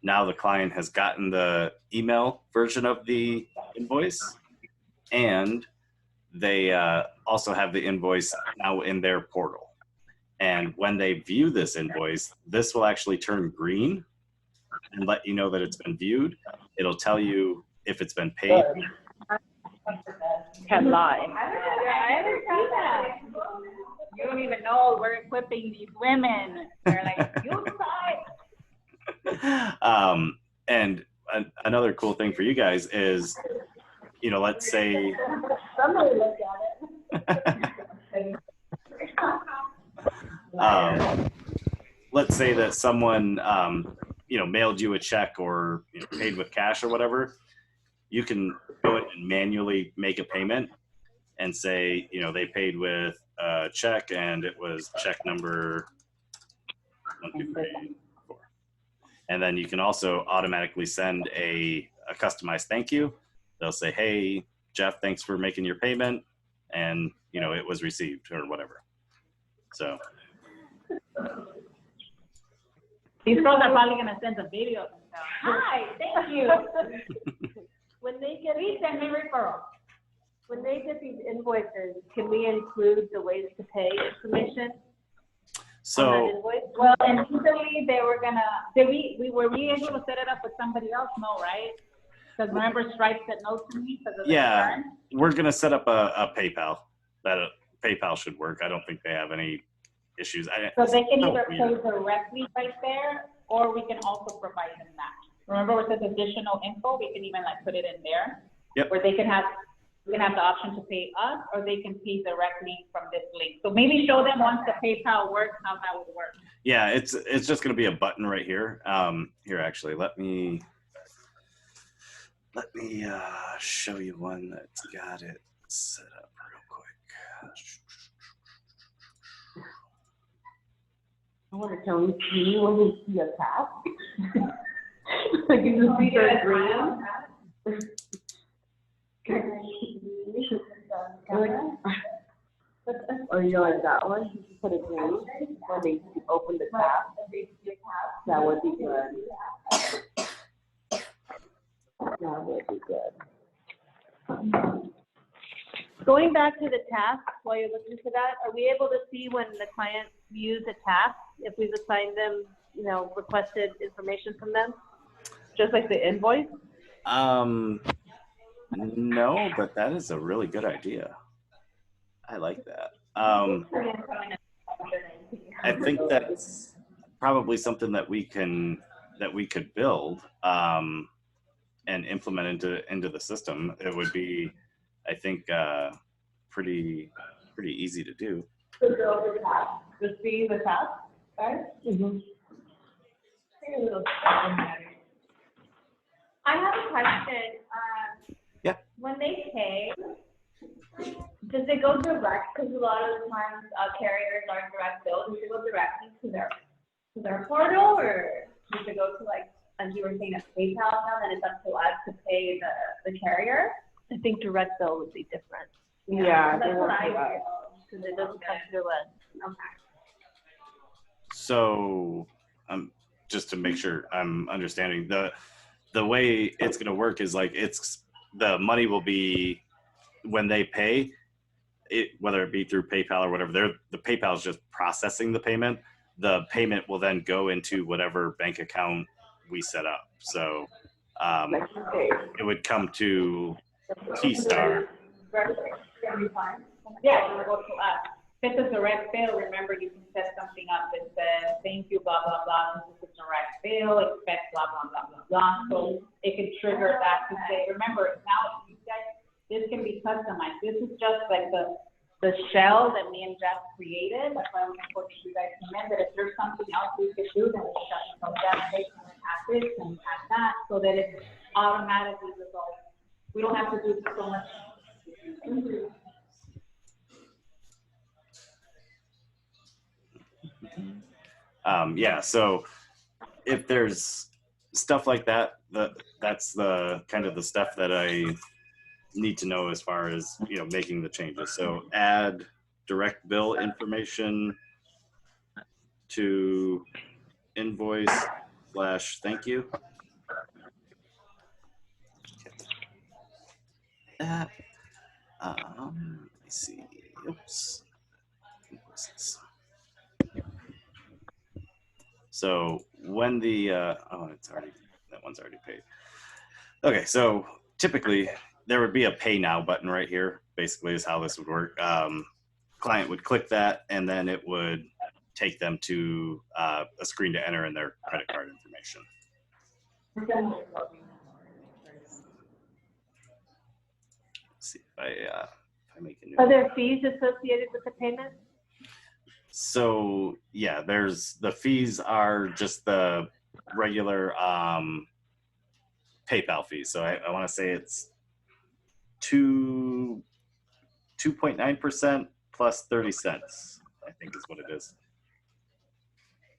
Now the client has gotten the email version of the invoice, and they also have the invoice now in their portal. And when they view this invoice, this will actually turn green and let you know that it's been viewed. It'll tell you if it's been paid. Can lie. I haven't seen that. You don't even know we're equipping these women. They're like, you decide. And another cool thing for you guys is, let's say, Somebody look at it. let's say that someone, mailed you a check or paid with cash or whatever. You can go in and manually make a payment and say, they paid with a check and it was check number 1, 2, 3, 4. And then you can also automatically send a customized thank you. They'll say, hey, Jeff, thanks for making your payment. And, you know, it was received or whatever. So. These girls are probably gonna send a video. Hi, thank you. When they get, Please send me referral. when they get these invoices, can we include the ways to pay information on that So invoice? Well, initially they were gonna, were we able to set it up with somebody else? No, right? Because remember Stripe said no to me because of the yeah, return? we're gonna set up a PayPal. That PayPal should work. I don't think they have any issues. So they can it's so either pay weird. directly right there, or we can also provide them that. Remember with this additional info, we can even like put it in there. Yep. Where they can have, we can have the option to pay us, or they can pay directly from this link. So maybe show them once the PayPal works, how that would work. Yeah, it's just gonna be a button right here. Here actually, let me show you one that's got it set up real quick. I want to tell you, you want to see a cat? Like you just see the green? Oh, you like that one? You should put a green when they open the tap. That would be good. That would be good. Going back to the task, while you're looking for that, are we able to see when the client views a task, if we've assigned them, you know, requested information from them? Just like the invoice? No, but that is a really good idea. I like that. I think that's probably something that we could build and implement into the system. It would be, I think, pretty easy to do. Just see the task, right? I have a question. Yeah. When they pay, does it go direct? Because a lot of the times carriers are direct bill. Does it go directly to their portal, or does it go to, like, as you were saying, a PayPal account, and it's up to us to pay the carrier? I think direct bill would be different, Yeah. That's what I I feel. because it doesn't come through us. Okay. So, just to make sure I'm understanding, the way it's going to work is like the money will be when they pay it, whether it be through PayPal or whatever. The PayPal is just processing the payment. The payment will then go into whatever bank account we set up. So it would come to Keystar. Yeah, it will go to us. If it's a direct bill, remember you can set something up that says, thank you, blah, blah, blah, this is a direct bill, expect blah, blah, blah, blah, blah. So it can trigger that to say, remember, now you guys, this can be customized. This is just like the shell that me and Jeff created. That's why I'm important you guys come in, that if there's something else we could do, then we can just tell Jeff, hey, can we add this, can we add that, so that it automatically resolves. We don't have to do so much. Yeah, so if there's stuff like that, that's the kind of the stuff that I need to know as far as, you know, making the changes. So add direct bill information to invoice / thank you. That let me see. Oops. Invoices. So when the that one's already paid. Okay, so typically there would be a pay now button right here. Basically, is how this would work. Client would click that, and then it would take them to a screen to enter in their credit card information. Let's see if I make a new. Are there fees associated with the payment? So yeah, there's the fees are just the regular PayPal fees. So I want to say it's 2.9% plus 30 cents, I think is what it is.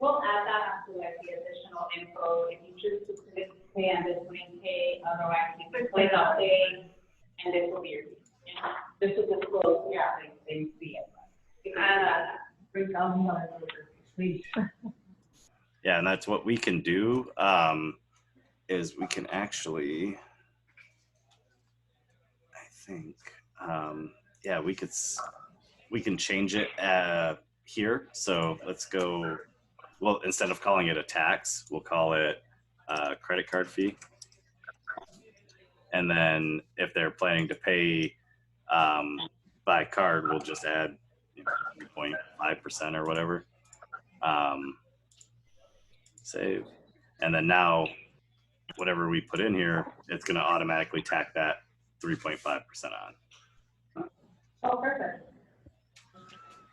We'll add that onto like the additional info, if you choose to pay on this link, pay, otherwise you can click on pay, and this will be your, you know, this is disclosed, yeah, they see it. Please. Yeah, and that's what we can do, is we can actually, I think, yeah, we can change it here. So let's go, well, instead of calling it a tax, we'll call it a credit card fee. And then if they're planning to pay by card, we'll just add 3.5% or whatever. Save. And then now, whatever we put in here, it's going to automatically tack that 3.5% on. Oh, perfect.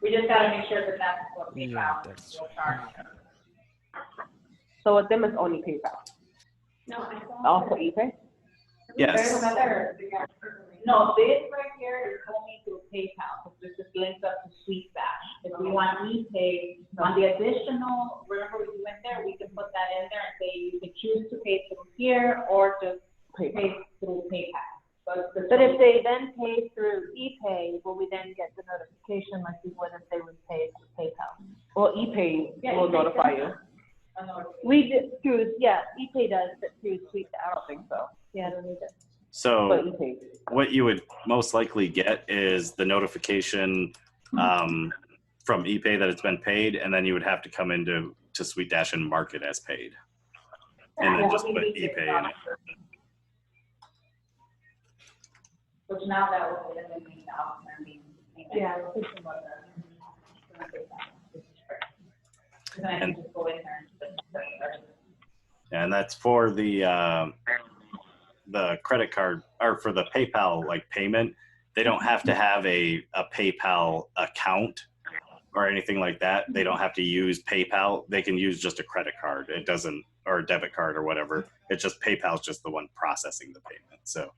We just gotta make sure that that's what we Yeah, found. that's We'll charge. So with them, it's only PayPal. No, I don't. Also ePay? Yes. There's another, no, this right here is only through PayPal, because this is linked up to Sweet Bash. If we want ePay, on the additional, remember we went there, we can put that in there and say you can choose to pay through here or just pay through PayPal. But if they then pay through ePay, will we then get the notification like we would if they would pay through PayPal? Well, ePay will notify you. We did through, yeah, ePay does, but through Sweet, I don't think so. Yeah, I don't need it. So But ePay. what you would most likely get is the notification from ePay that it's been paid, and then you would have to come into Sweet Dash and mark it as paid, and then just put ePay in it. Which now that will eliminate the outstanding payment. Yeah. Then I can just go in there and And that's for the credit card, or for the PayPal like payment. They don't have to have a PayPal account or anything like that. They don't have to use PayPal. They can use just a credit card. It doesn't, or a debit card or whatever. It's just PayPal's just the one processing the payment. So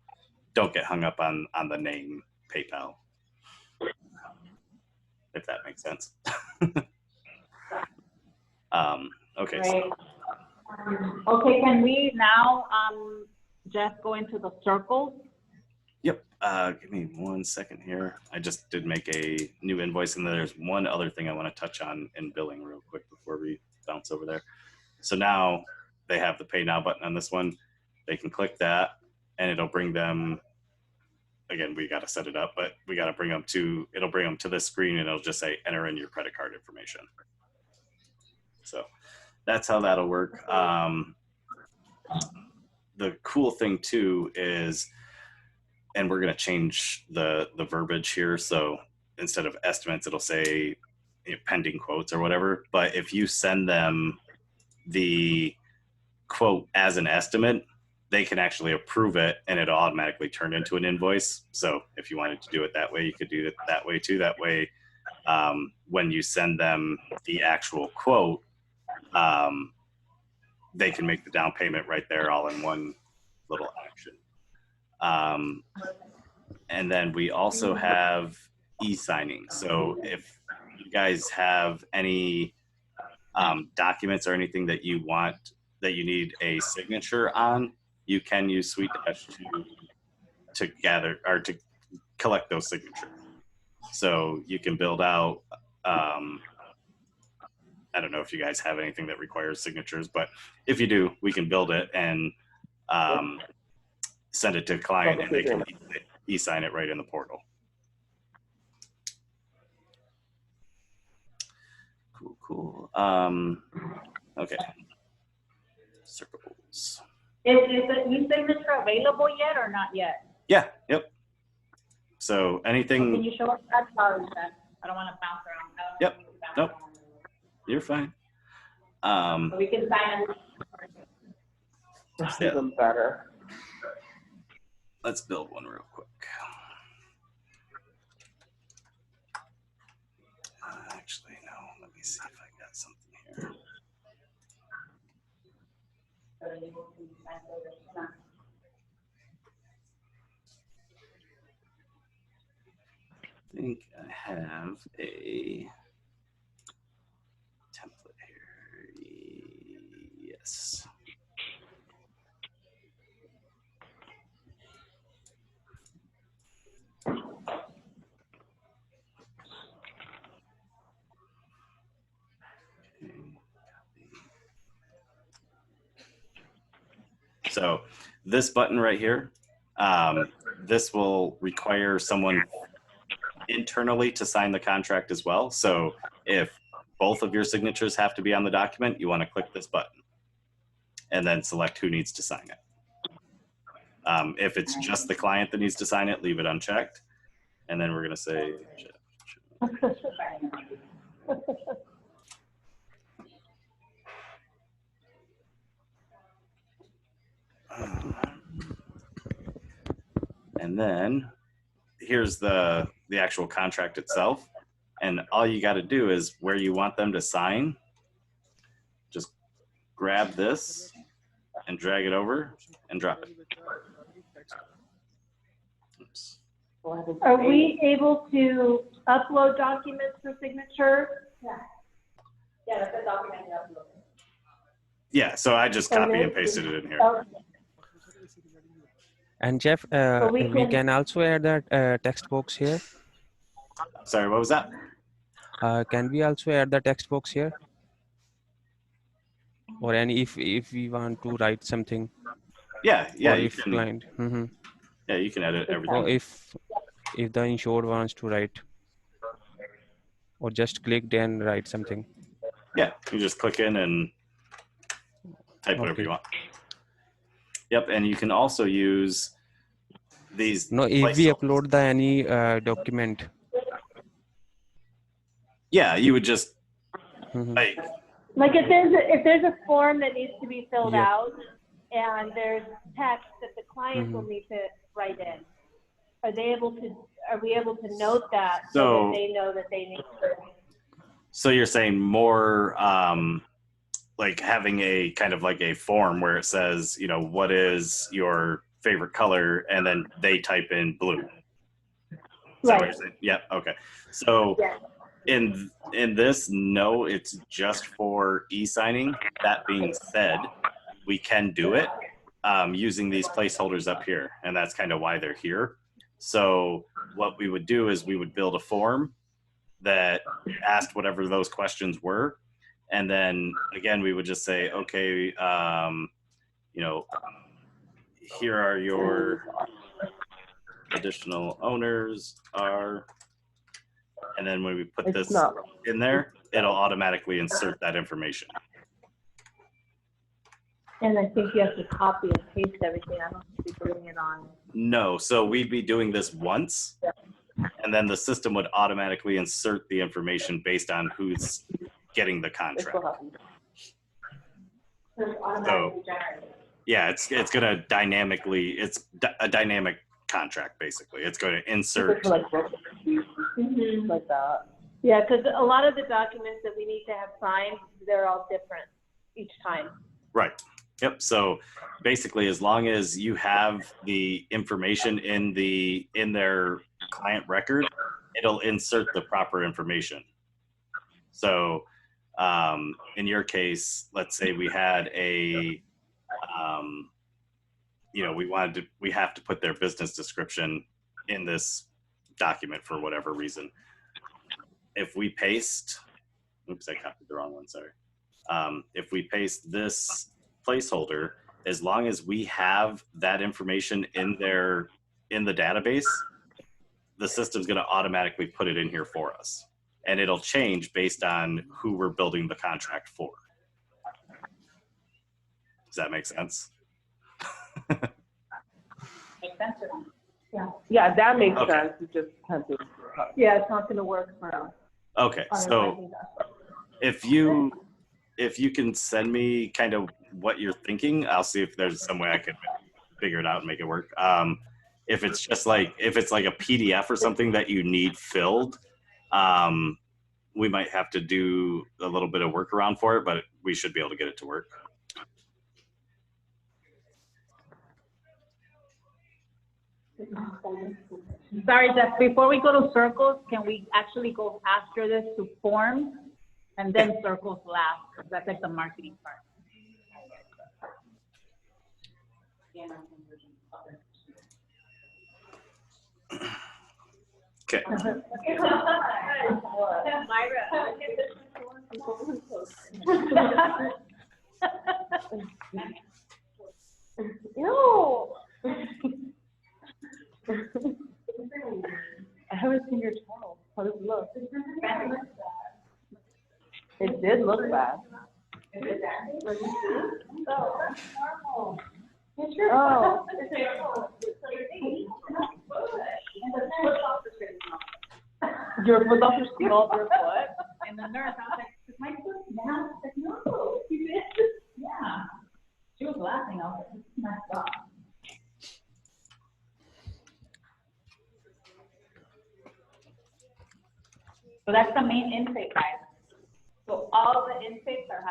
don't get hung up on the name PayPal, if that makes sense. Okay. Right. Okay, can we now, just go into the circles? Yep. Give me 1 second here. I just did make a new invoice, and then there's one other thing I want to touch on in billing real quick before we bounce over there. So now they have the Pay Now button on this one. They can click that, and it'll bring them. Again, we got to set it up, but we got to bring them to. It'll bring them to this screen, and it'll just say enter in your credit card information. So that's how that'll work. The cool thing too is, and we're going to change the verbiage here. So instead of estimates, it'll say pending quotes or whatever. But if you send them the quote as an estimate, they can actually approve it, and it'll automatically turn into an invoice. So if you wanted to do it that way, you could do it that way too. That way, when you send them the actual quote, they can make the down payment right there, all in one little action. And then we also have e-signing. So if you guys have any documents or anything that you want, that you need a signature on, you can use Sweet Dash to gather or to collect those signatures. So you can build out, I don't know if you guys have anything that requires signatures, but if you do, we can build it and send it to the client, and they can e-sign it right in the portal. Cool. Okay. Circles. Is the e-signature available yet or not yet? Yeah. Yep. So anything. Can you show us that? Sorry, I don't want to bounce around. Yep. Nope. You're fine. So we can sign it. That's Yeah. even better. Let's build one real quick. Actually, no. Let me see if I got something here. I think I have a template here. So this button right here, this will require someone internally to sign the contract as well. So if both of your signatures have to be on the document, you want to click this button and then select who needs to sign it. If it's just the client that needs to sign it, leave it unchecked. And then we're going to say, and then here's the actual contract itself. And all you got to do is where you want them to sign, just grab this and drag it over and drop it. Oops. Are we able to upload documents for signature? Yeah, that's a document you upload. Yeah, so I just copy and pasted it in here. Okay. And Jeff, we can also add that text box here. Sorry, what was that? Can we also add the text box here? Or any if we want to write something. Yeah, or you if can. client. Yeah, you can edit everything. Or if the insured wants to write, or just click and write something. Yeah, you just click in and type whatever you want. Yep, and you can also use these. No, if we upload the any document. Yeah, you would just like if there's a form that needs to be filled out and there's text that the client will need to write in. Are we able to note that so that they know that they need to? So you're saying more like having a kind of like a form where it says, you know, what is your favorite color, and then they type in blue. Is that what you're saying? Yeah. Okay. So in this, no, it's just for e-signing. That being said, we can do it using these placeholders up here, and that's kind of why they're here. So what we would do is we would build a form that asked whatever those questions were. And then again, we would just say, okay, you know, here are your additional owners are, and then when we put this in there, it'll automatically insert that information. And I think you have to copy and paste everything. I don't think you're doing it on. No, so we'd be doing this once, and then the system would automatically insert the information based on who's getting the contract. So, yeah, it's going to dynamically, it's a dynamic contract, basically. It's going to insert. Like that. Yeah, because a lot of the documents that we need to have signed, they're all different each time. Right. Yep. So basically, as long as you have the information in their client record, it'll insert the proper information. So in your case, let's say we had a, you know, we have to put their business description in this document for whatever reason. If we paste, oops, I copied the wrong one, sorry. If we paste this placeholder, as long as we have that information in the database, the system's going to automatically put it in here for us, and it'll change based on who we're building the contract for. Does that make sense? Makes sense or not? Yeah. Yeah, that makes sense. You just have to. Yeah, it's not going to work for us. Okay, so if you can send me kind of what you're thinking, I'll see if there's some way I can figure it out and make it work. If it's just like, if it's like a PDF or something that you need filled, we might have to do a little bit of workaround for it, but we should be able to get it to work. Sorry, Jeff, before we go to circles, can we actually go after this to forms and then circles last? Because that's like the marketing part. Okay. No. I haven't seen your child. How does it look? It did look bad. Oh. Your foot off your small your foot? And the nurse, I was like, is my foot down? I said, no, you did. Yeah. She was laughing. I was like, this is messed up. So that's the main intake, guys. So all the intakes are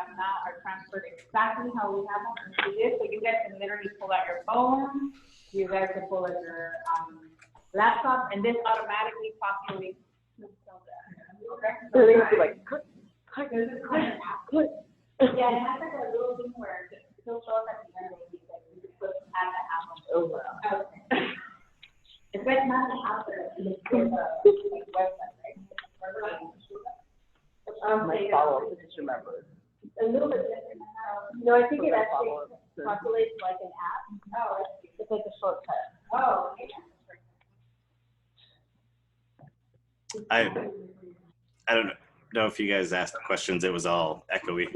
transferred exactly how we have them completed. So you guys can literally pull out your phone, you guys can pull out your laptop, and this automatically populates. So they have to like, click. Yeah, it has like a little thing where it'll show us at the end of the week that you just put at the album. Oh, wow. Okay. It's like not an app, it's like website, right? My follow-up, I just remembered. A little bit different. No, I think it My actually follow-up. populates like an app. Oh, It's like a shortcut. oh. I don't know if you guys asked questions. It was all echoey.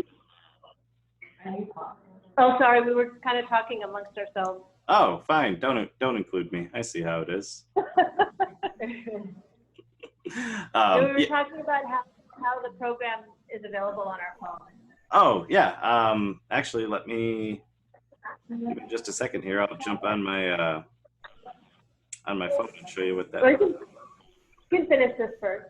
Oh, sorry, we were kind of talking amongst ourselves. Oh, fine. Don't include me. I see how it is. We were Yeah. talking about how the program is available on our phone. Oh, yeah. Actually, let me give me just a second here. I'll jump on my phone and show you what that. Or you can finish this first.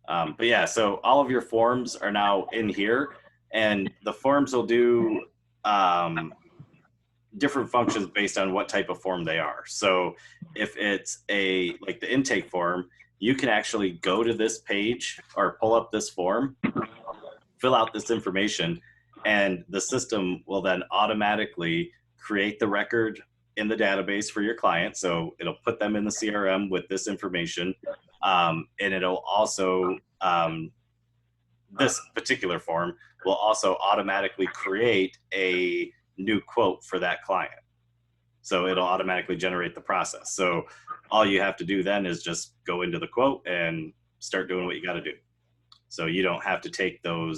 But yeah, so all of your forms are now in here, and the forms will do different functions based on what type of form they are. So if it's like the intake form, you can actually go to this page or pull up this form, fill out this information, and the system will then automatically create the record in the database for your client. So it'll put them in the CRM with this information. And it'll also, this particular form will also automatically create a new quote for that client. So it'll automatically generate the process. So all you have to do then is just go into the quote and start doing what you got to do. So you don't have to take the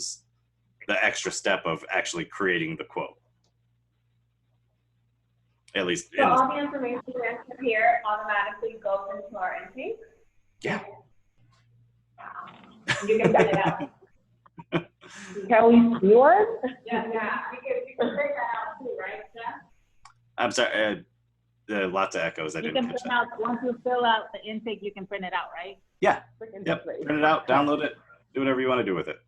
extra step of actually creating the quote. At least. So all the information we enter here automatically goes into our intake? Yeah. You can set it out. Can we see one? Yeah, you can figure that out too, right, Jeff? I'm sorry. Lots of echoes. I You didn't can catch print that. out, once you fill out the intake, you can print it out, right? Yeah. Yep. Print it out, download it, do whatever you want to do with it.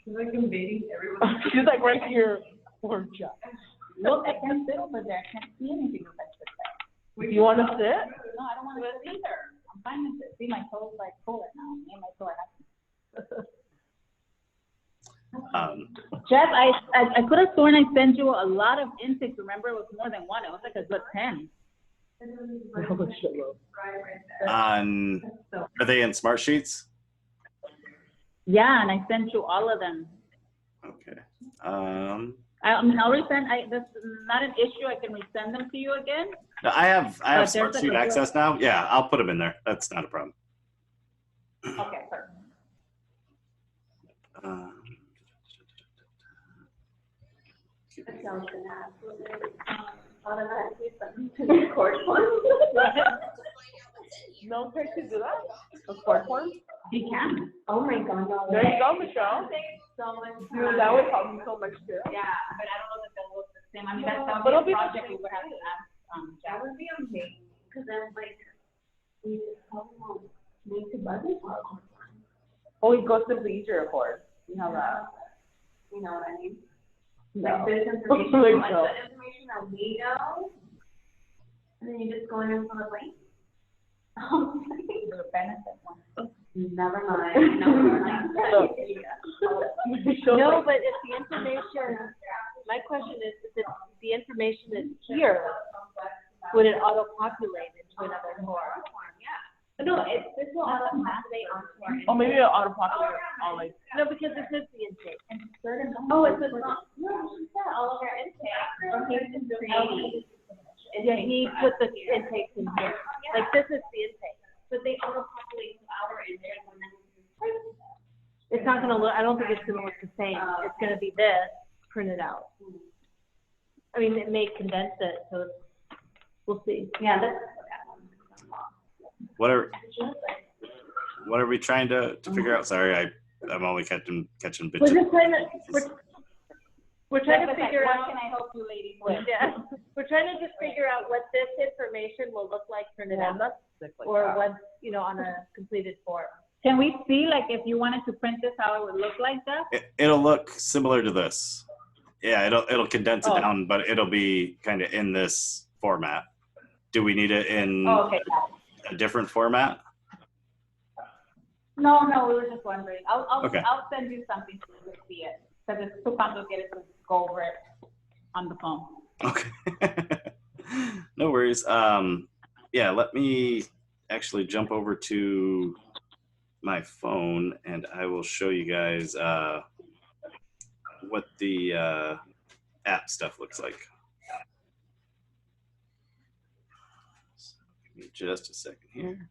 She's like invading everyone. She's like right here. Poor Jack. Look, I can't sit over there, I can't see anything if I sit there. You want to sit? No, I don't want to sit either. I'm fine with it. See, my toes like pull it now. Me and my toe are Jeff, I could have sworn I sent you a lot of intakes. Remember, it was more than one. It was like a good 10. Are they in Smart Sheets? Yeah, and I sent you all of them. Okay. I mean, I'll resend. That's not an issue. I can resend them to you again. No, I have there's Smart like Sheet a good- access now. Yeah, I'll put them in there. That's not a problem. Okay, perfect. Automatically send them to the court one. No, can you do that? A court form? You can. Oh my God. There you go, Michelle. So much Dude, that would help me so much too. Yeah, but I don't know that they'll look the same. I mean, that's But probably it'll a be the project same we would have to ask, That Jeff. would be amazing, because then like, we just make the budget. Oh, it goes simply easier, of course. You know that. You know what I mean? No. Like this information, Like, like no. the information that we know, and then you just go in and fill it blank. The benefit one. Never mind, never mind. No, but if the information, my question is, if the information is here, would it auto-populate into another form? No, this will automatically onto Oh, maybe it'll auto-populate all like. No, because this is the intake. Oh, it's not, no, she said all of our intake, or he's just creating. Yeah, he put the intakes in here. Like, this is the intake. But they auto-populate to our intake when then. It's not gonna look, I don't think it's gonna look the same. It's gonna be this printed out. I mean, it may condense it, so we'll see. Yeah, that's. What are we trying to figure out? Sorry, I'm only catching bits. We're just trying to, we're trying to That's figure what out. can I help you ladies with? Yeah, we're trying to just figure out what this information will look like for November, or what, you know, on a completed form. Can we see, like, if you wanted to print this, how it would look like that? It'll look similar to this. Yeah, it'll condense it Oh. down, but it'll be kind of in this format. Do we need it in Oh, okay. a different format? No, we were just wondering. Okay. I'll send you something so you can see it, because it's too complicated to go over it on the phone. Okay. No worries. Yeah, let me actually jump over to my phone and I will show you guys what the app stuff looks like. So give me just a second here.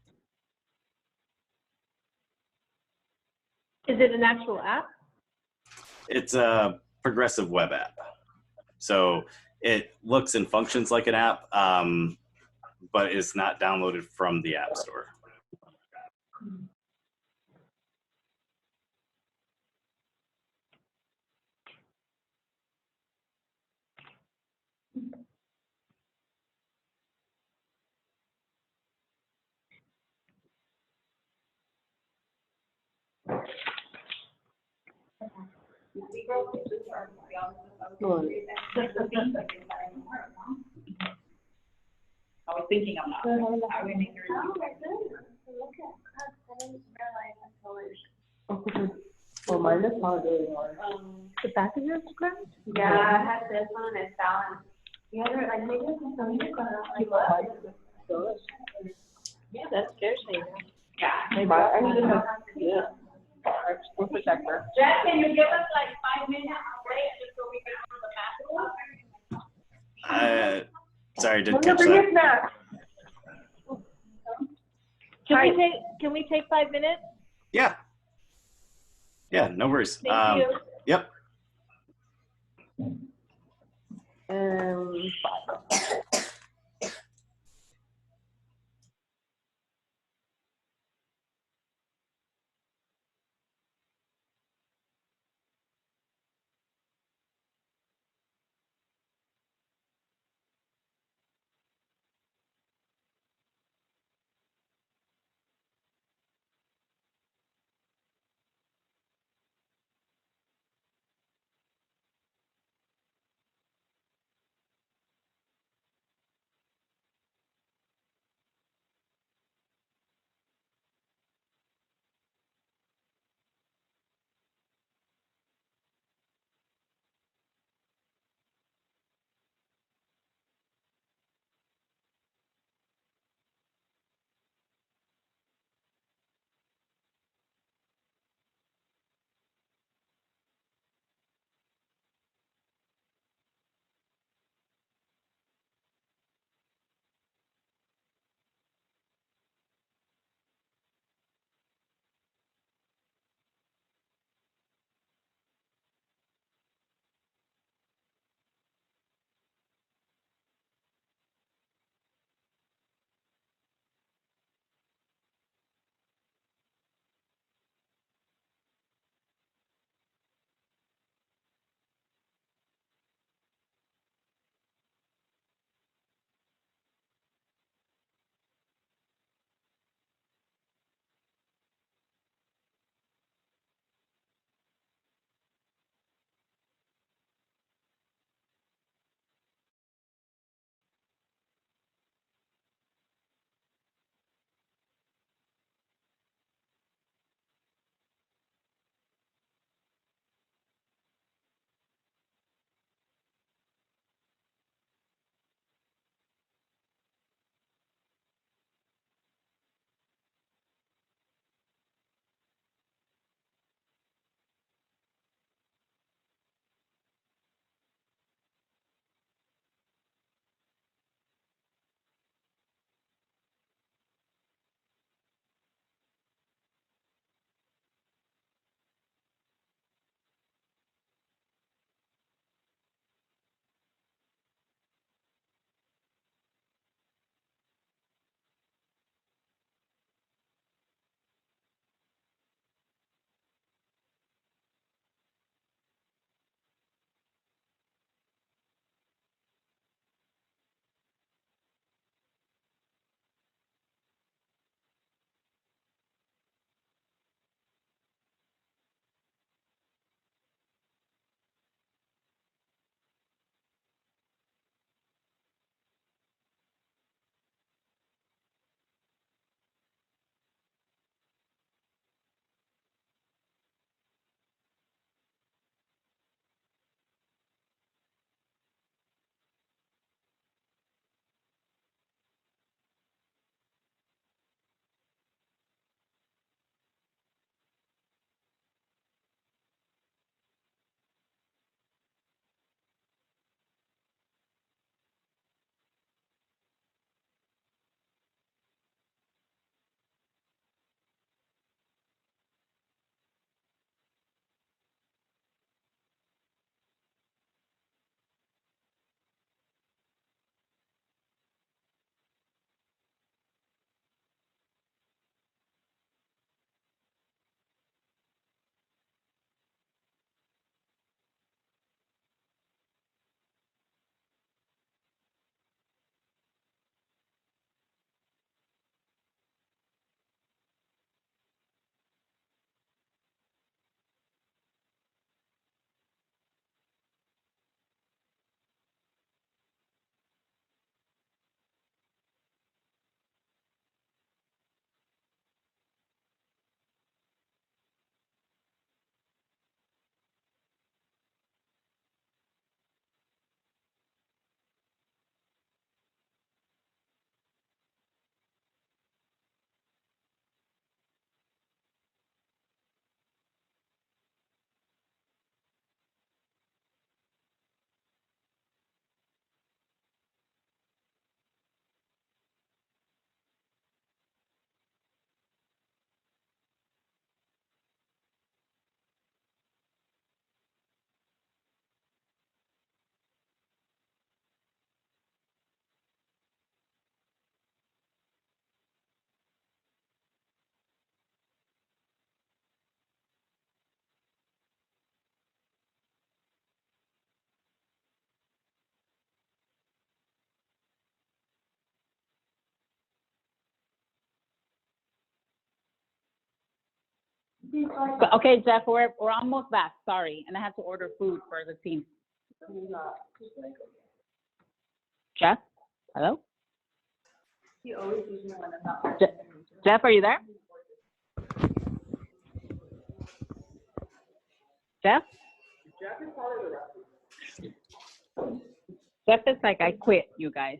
Is it an actual app? It's a progressive web app. So it looks and functions like an app, but it's not downloaded from the App Store. I was thinking of that. I would make your Well, mine is not really hard. The back of your Instagram? Yeah, I had this one and that one. The other, like, maybe it's something Yeah, that scares me. Yeah. Maybe I need to have, yeah. We'll protect her. Jack, can you give us like 5 minutes break just so we can go to the bathroom? Sorry, didn't catch that. Can we take 5 minutes? Yeah. Yeah, no worries. Thank you. Yep. Okay, Jeff, we're almost back. Sorry, and I have to order food for the team. Jeff, hello. Jeff, are you there? Jeff? Jeff is like, I quit, you guys.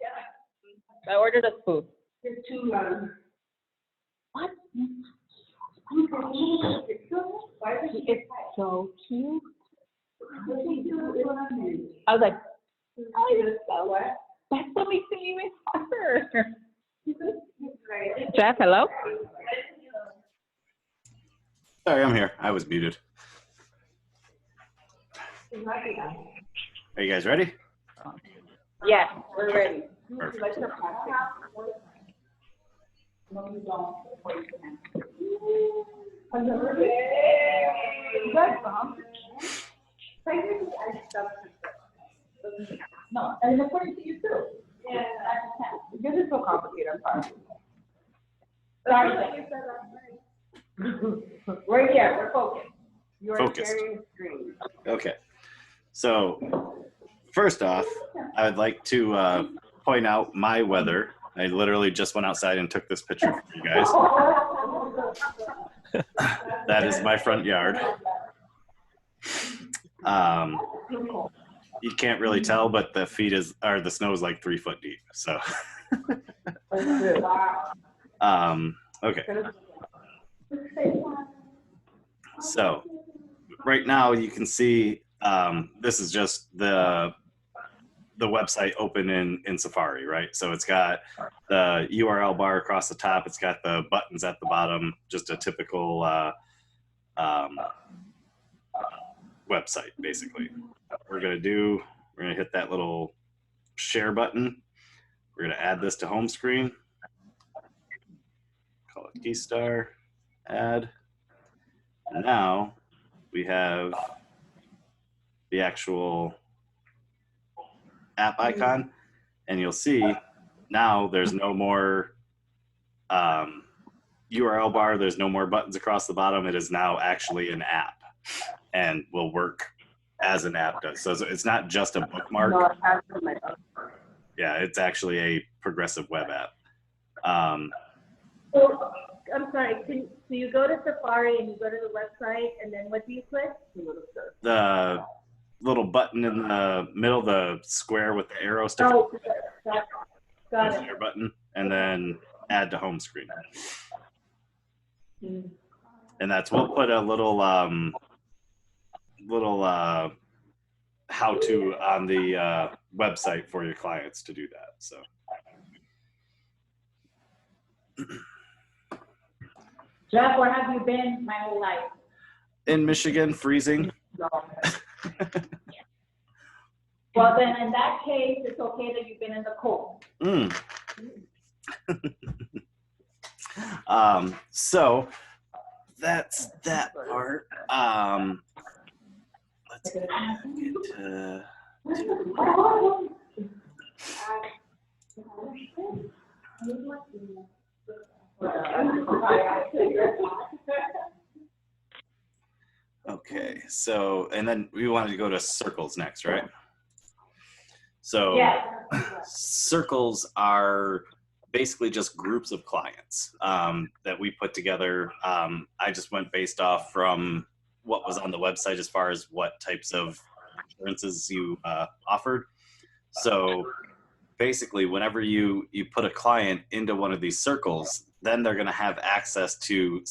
I ordered us food. What? It's so cute. I was like, that's what makes it even harder. Jeff, hello? Sorry, I'm here. I was muted. Are you guys ready? Yes, we're ready. Perfect. No, and according to you too. Yeah. This is so complicated, I'm Sorry. We're here, we're focused. You are Focused. sharing screen. Okay. So first off, I would like to point out my weather. I literally just went outside and took this picture for you guys. That is my front yard. You can't really tell, but the snow is like 3 foot deep. So, okay. So, right now you can see this is just the website open in Safari, right? So it's got the URL bar across the top. It's got the buttons at the bottom. Just a typical website, basically. We're gonna hit that little share button. We're gonna add this to home screen. Call it Keystar. Add. And now we have the actual app icon, and you'll see now there's no more URL bar. There's no more buttons across the bottom. It is now actually an app and will work as an app does. So it's not just a bookmark. No, it has to be. Yeah, it's actually a progressive web app. So, I'm sorry, so you go to Safari and you go to the website, and then what do you click? The little button in the middle, the square with the arrow sticking. Oh, got it. Share button, and then add to home screen. And we'll put a little how-to on the website for your clients to do that. So. Jeff, where have you been my whole life? In Michigan, freezing. Well, then in that case, it's okay that you've been in the cold. So that's that part. Let's get to okay, so, and then we wanted to go to circles next, right? So Yeah. circles are basically just groups of clients that we put together. I just went based off from what was on the website as far as what types of insurances you offered. So basically, whenever you put a client into one of these circles, then they're going to have access to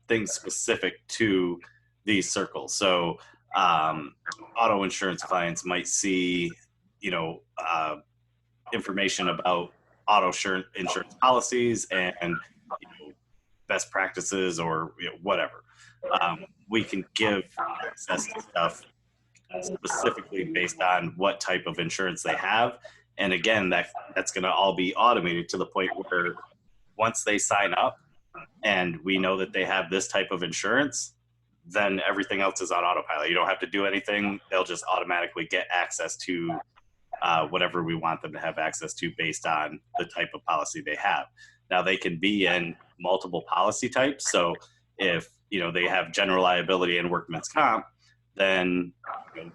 things specific to these circles. So auto insurance clients might see, information about auto insurance policies and best practices or whatever. We can give access to stuff specifically based on what type of insurance they have. And again, that's going to all be automated to the point where once they sign up and we know that they have this type of insurance, then everything else is on autopilot. You don't have to do anything. They'll just automatically get access to whatever we want them to have access to based on the type of policy they have. Now, they can be in multiple policy types. So if they have general liability and workman's comp, then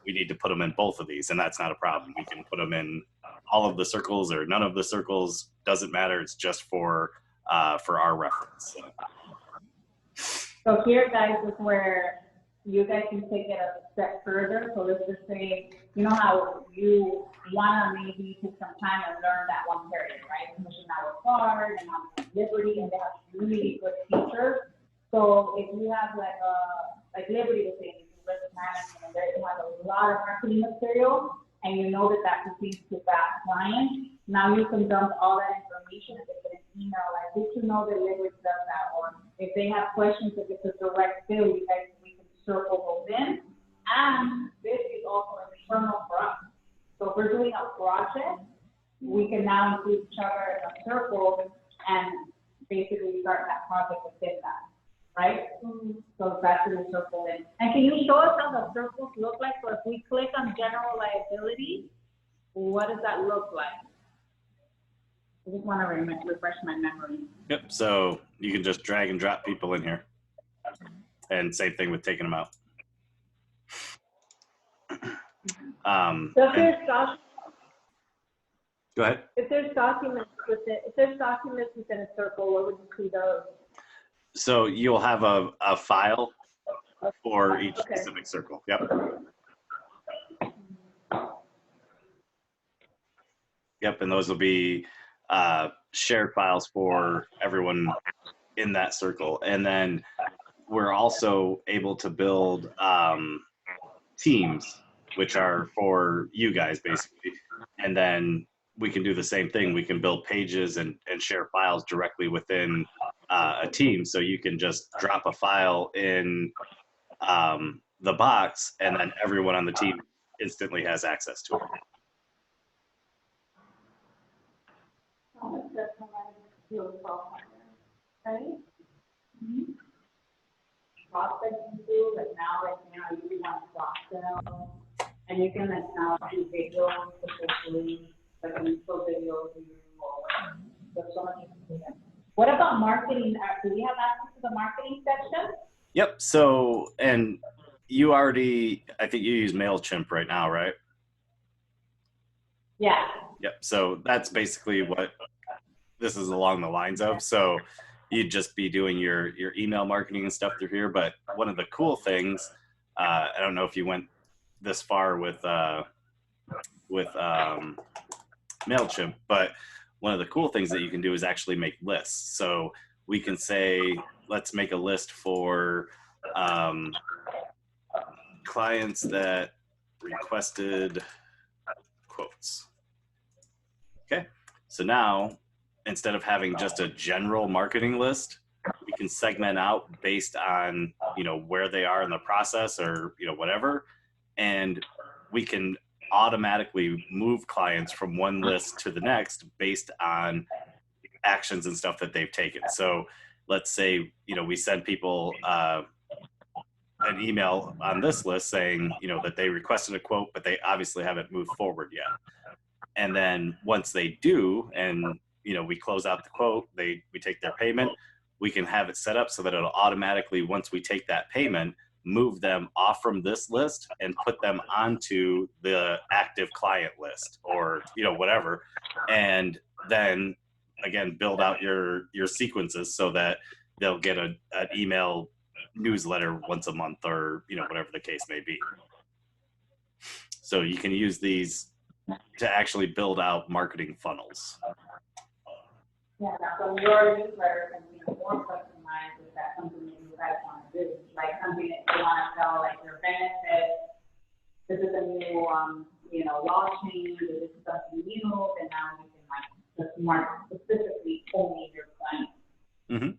we need to put them in both of these, and that's not a problem. We can put them in all of the circles or none of the circles, doesn't matter. It's just for our reference. So here, guys, is where you guys can take it a step further. So let's just say, you know how you want to maybe take some time and learn that one period, right? Commission hour card and Liberty, and they have really good features. So if you have like Liberty was saying, risk management, and they have a lot of marketing material, and you know that pertains to that client, now you can dump all that information and get an email like, did you know that Liberty does that? Or if they have questions, if it's a direct bill, we can circle those in. And this is also internal for us. So if we're doing a project, we can now include each other in a circle and basically start that project within that, right? So that's the circle in. And can you show us how the circles look like? So if we click on general liability, what does that look like? I just want to refresh my memory. Yep. So you can just drag and drop people in here, and same thing with taking them out. So if Go ahead. there's documents within a circle, what would you see those? So you'll have a file for each specific circle. Yep. Yep, and those will be shared files for everyone in that circle. And then we're also able to build teams, which are for you guys basically. And then we can do the same thing. We can build pages and share files directly within a team. So you can just drop a file in the box, and then everyone on the team instantly has access to it. Right? Prospecting too, like now, you really want to cross-sell, and you can now do videos, especially like info videos, or there's so much you can do there. What about marketing? Do we have access to the marketing section? Yep. So, and you already, I think you use MailChimp right now, right? Yeah. Yep. So that's basically what this is along the lines of. So you'd just be doing your email marketing and stuff through here. But one of the cool things, I don't know if you went this far with MailChimp, but one of the cool things that you can do is actually make lists. So we can say, let's make a list for clients that requested quotes. Okay, so now instead of having just a general marketing list, we can segment out based on where they are in the process or whatever, and we can automatically move clients from one list to the next based on actions and stuff that they've taken. So let's say we send people an email on this list saying that they requested a quote, but they obviously haven't moved forward yet. And then once they do, and we close out the quote, we take their payment, we can have it set up so that it'll automatically, once we take that payment, move them off from this list and put them onto the active client list or whatever. And then again, build out your sequences so that they'll get an email newsletter once a month or whatever the case may be. So you can use these to actually build out marketing funnels. Yeah, so your newsletter can be more customized if that's something that you guys want to do. Like something that you want to sell, like your benefits. This is a new, law change, or this is something new, and now you can just market specifically only your clients. Mm-hmm.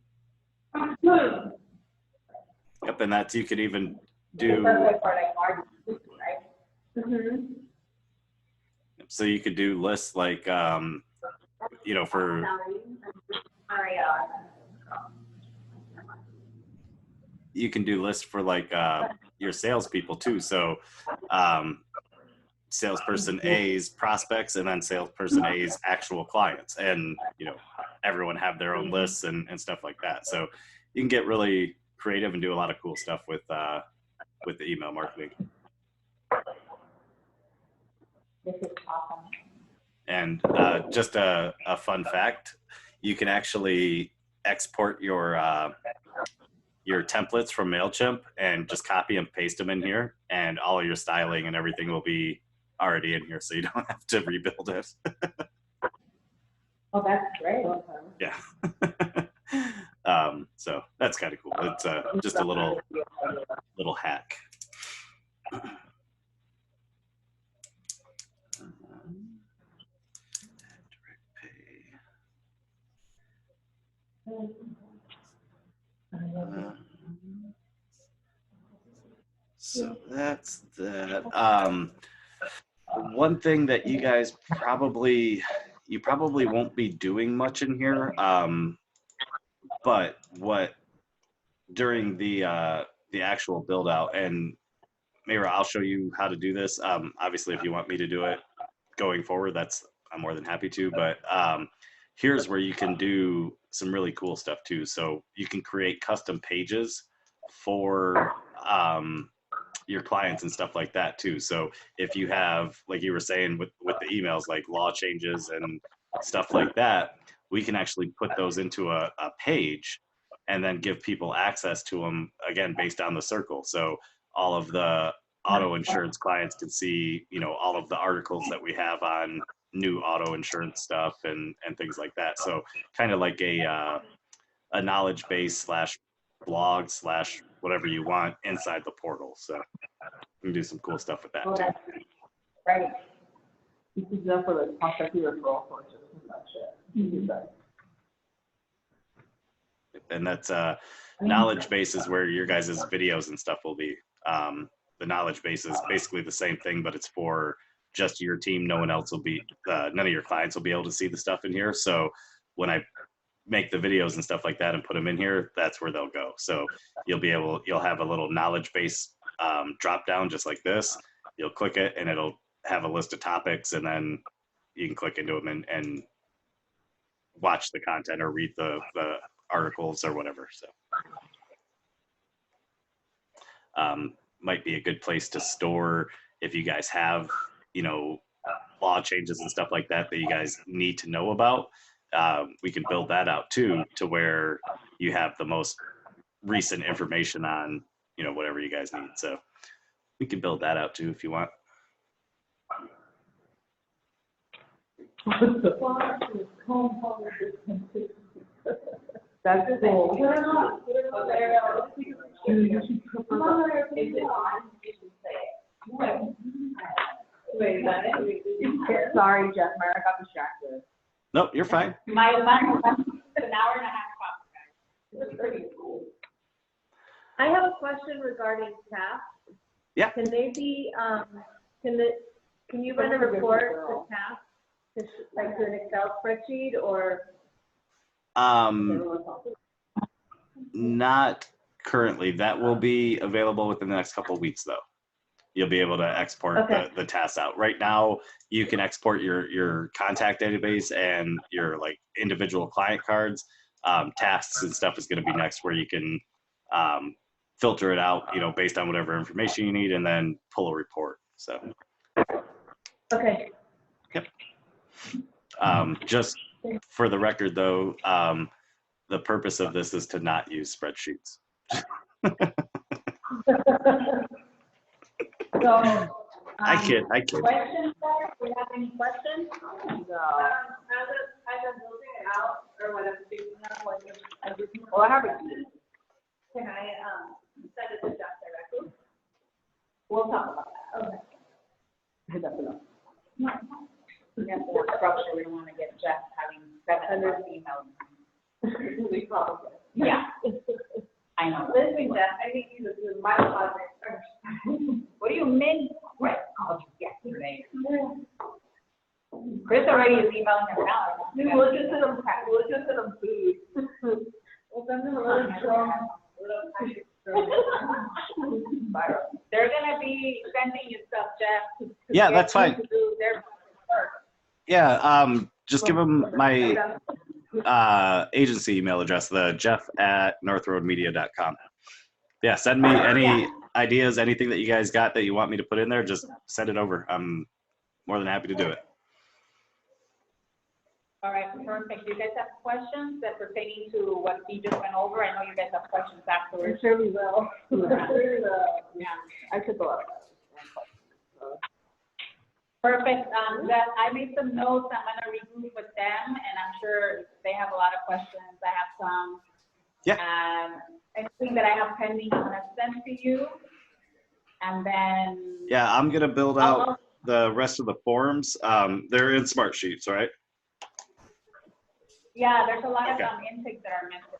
Yep, and that's, you could even do. Perfect for like marketing, right? Mm-hmm. So you could do lists like, for. You can do lists for like your salespeople too. So salesperson A's prospects, and then salesperson A's actual clients, and everyone have their own lists and stuff like that. So you can get really creative and do a lot of cool stuff with the email marketing. This is awesome. And just a fun fact, you can actually export your templates from MailChimp and just copy and paste them in here, and all of your styling and everything will be already in here, so you don't have to rebuild it. Oh, that's great. Yeah. So that's kind of cool. It's just a little hack. So that's that. One thing that you guys probably won't be doing much in here, but what during the actual build out, and Mayra, I'll show you how to do this. Obviously, if you want me to do it going forward, I'm more than happy to. But here's where you can do some really cool stuff too. So you can create custom pages for your clients and stuff like that too. So if you have, like you were saying with the emails, like law changes and stuff like that, we can actually put those into a page and then give people access to them, again, based on the circle. So all of the auto insurance clients can see, all of the articles that we have on new auto insurance stuff and things like that. So kind of like a knowledge base / blog / whatever you want inside the portal. So you can do some cool stuff with that too. Right. This is just for the contact referral sources and that shit. And that's knowledge base is where your guys' videos and stuff will be. The knowledge base is basically the same thing, but it's for just your team. No one else will be, none of your clients will be able to see the stuff in here. So when I make the videos and stuff like that and put them in here, that's where they'll go. So you'll have a little knowledge base drop down just like this. You'll click it and it'll have a list of topics, and then you can click into them and watch the content or read the articles or whatever. So might be a good place to store if you guys have, law changes and stuff like that you guys need to know about. We can build that out too, to where you have the most recent information on, whatever you guys need. So we can build that out too if you want. That's cool. Sorry, Jeff, I got distracted. Nope, you're fine. My an hour and a half class, guys. It's pretty cool. I have a question regarding tasks. Yeah. Can they be, can you run a report for tasks, like to an Excel spreadsheet, or? Not currently. That will be available within the next couple of weeks, though. You'll be able to export the tasks out. Right now, you can export your contact database and your individual client cards. Tasks and stuff is going to be next, where you can filter it out, based on whatever information you need, and then pull a report. So. Okay. Yep. Just for the record, though, the purpose of this is to not use spreadsheets. So, I kid. questions, guys? Do you have any questions? As I'm building it out, or when I'm fixing up, Well, I have a can I, send it to Jeff directly? We'll talk about that. Okay. hit that below. We have more structure. We don't want to get Jeff having 700 emails. We probably. Yeah. I know. Listen, Jeff, I think you do my project first. What do you mean? Right. Oh, yesterday. Chris already is emailing her now. We'll just send them food. We'll send them a little drum. They're gonna be sending you stuff, Jeff. Yeah, that's fine. To do their work. Yeah, just give them my agency email address, the jeff@northroadmedia.com. Yeah, send me any ideas, anything that you guys got that you want me to put in there, just send it over. I'm more than happy to do it. All right, perfect. Do you guys have questions that pertaining to what we just went over? I know you guys have questions I'm afterwards. sure we will. Yeah. I could go up. Perfect. That I made some notes. I'm gonna regroup with them, and I'm sure they have a lot of questions. I have some. Yeah. And anything that I have pending, I'm gonna send to you. And then. Yeah, I'm gonna build I'll- out the rest of the forms. They're in Smart Sheets, right? Yeah, there's a lot of Okay. intakes that are missing.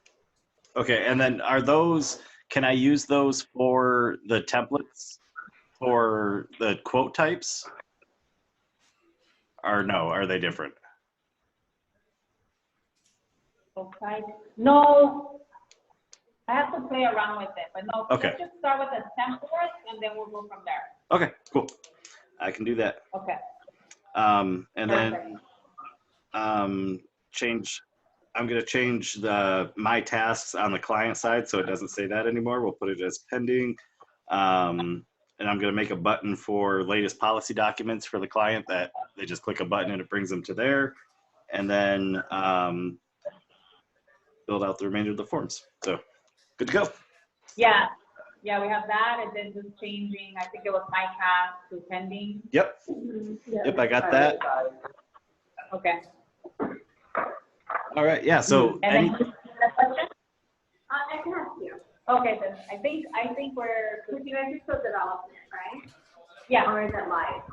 Okay, and then are those, can I use those for the templates for the quote types? Or no, are they different? Okay. No, I have to play around with it, but no. Okay. Let's just start with the template, and then we'll go from there. Okay, cool. I can do that. Okay. And then I'm gonna change my tasks on the client side so it doesn't say that anymore. We'll put it as pending. And I'm gonna make a button for latest policy documents for the client that they just click a button and it brings them to there. And then build out the remainder of the forms. So good to go. Yeah, yeah, we have that, and then just changing, I think it was my task to pending. Yep. Yep, I got that. Okay. All right, yeah, so And then, question? I can ask you, Okay, then, I think we're, because you guys are still developing it, right? yeah, Or is it live?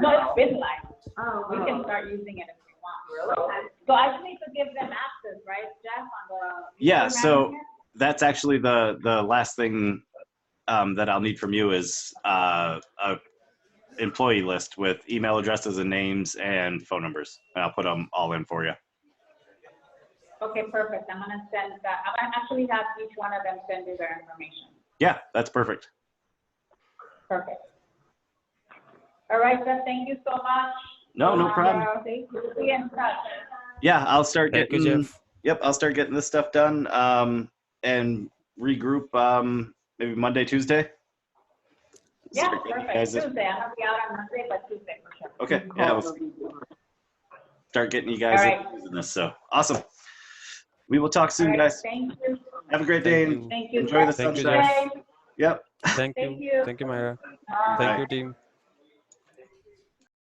no, it's been live. Oh, We can start using it if we want. Really? So I just need to give them access, right, Jeff, on the. yeah, user so management? that's actually the last thing that I'll need from you is a employee list with email addresses and names and phone numbers. And I'll put them all in for you. Okay, perfect. I'm gonna send that. I'm gonna actually have each one of them send you their information. Yeah, that's perfect. Perfect. All right, Jeff, thank you so much. No problem. Thank you. Be in touch. Yeah, I'll start Thank you, getting. Jeff. Yep, I'll start getting this stuff done and regroup maybe Monday, Tuesday. Yeah, Start getting you perfect. guys this- Tuesday. I'm gonna be out on Monday, but Tuesday for sure. Okay, yeah, we'll start getting you guys All right. using this. So awesome. We will talk All soon, right, guys. thank you. Have a great day. Thank and you. Thank you. Enjoy the Thank you, sunshine. Jeff. Bye. Yep. Thank Thank you. you. Thank you, Myra. Bye. Thank you, team.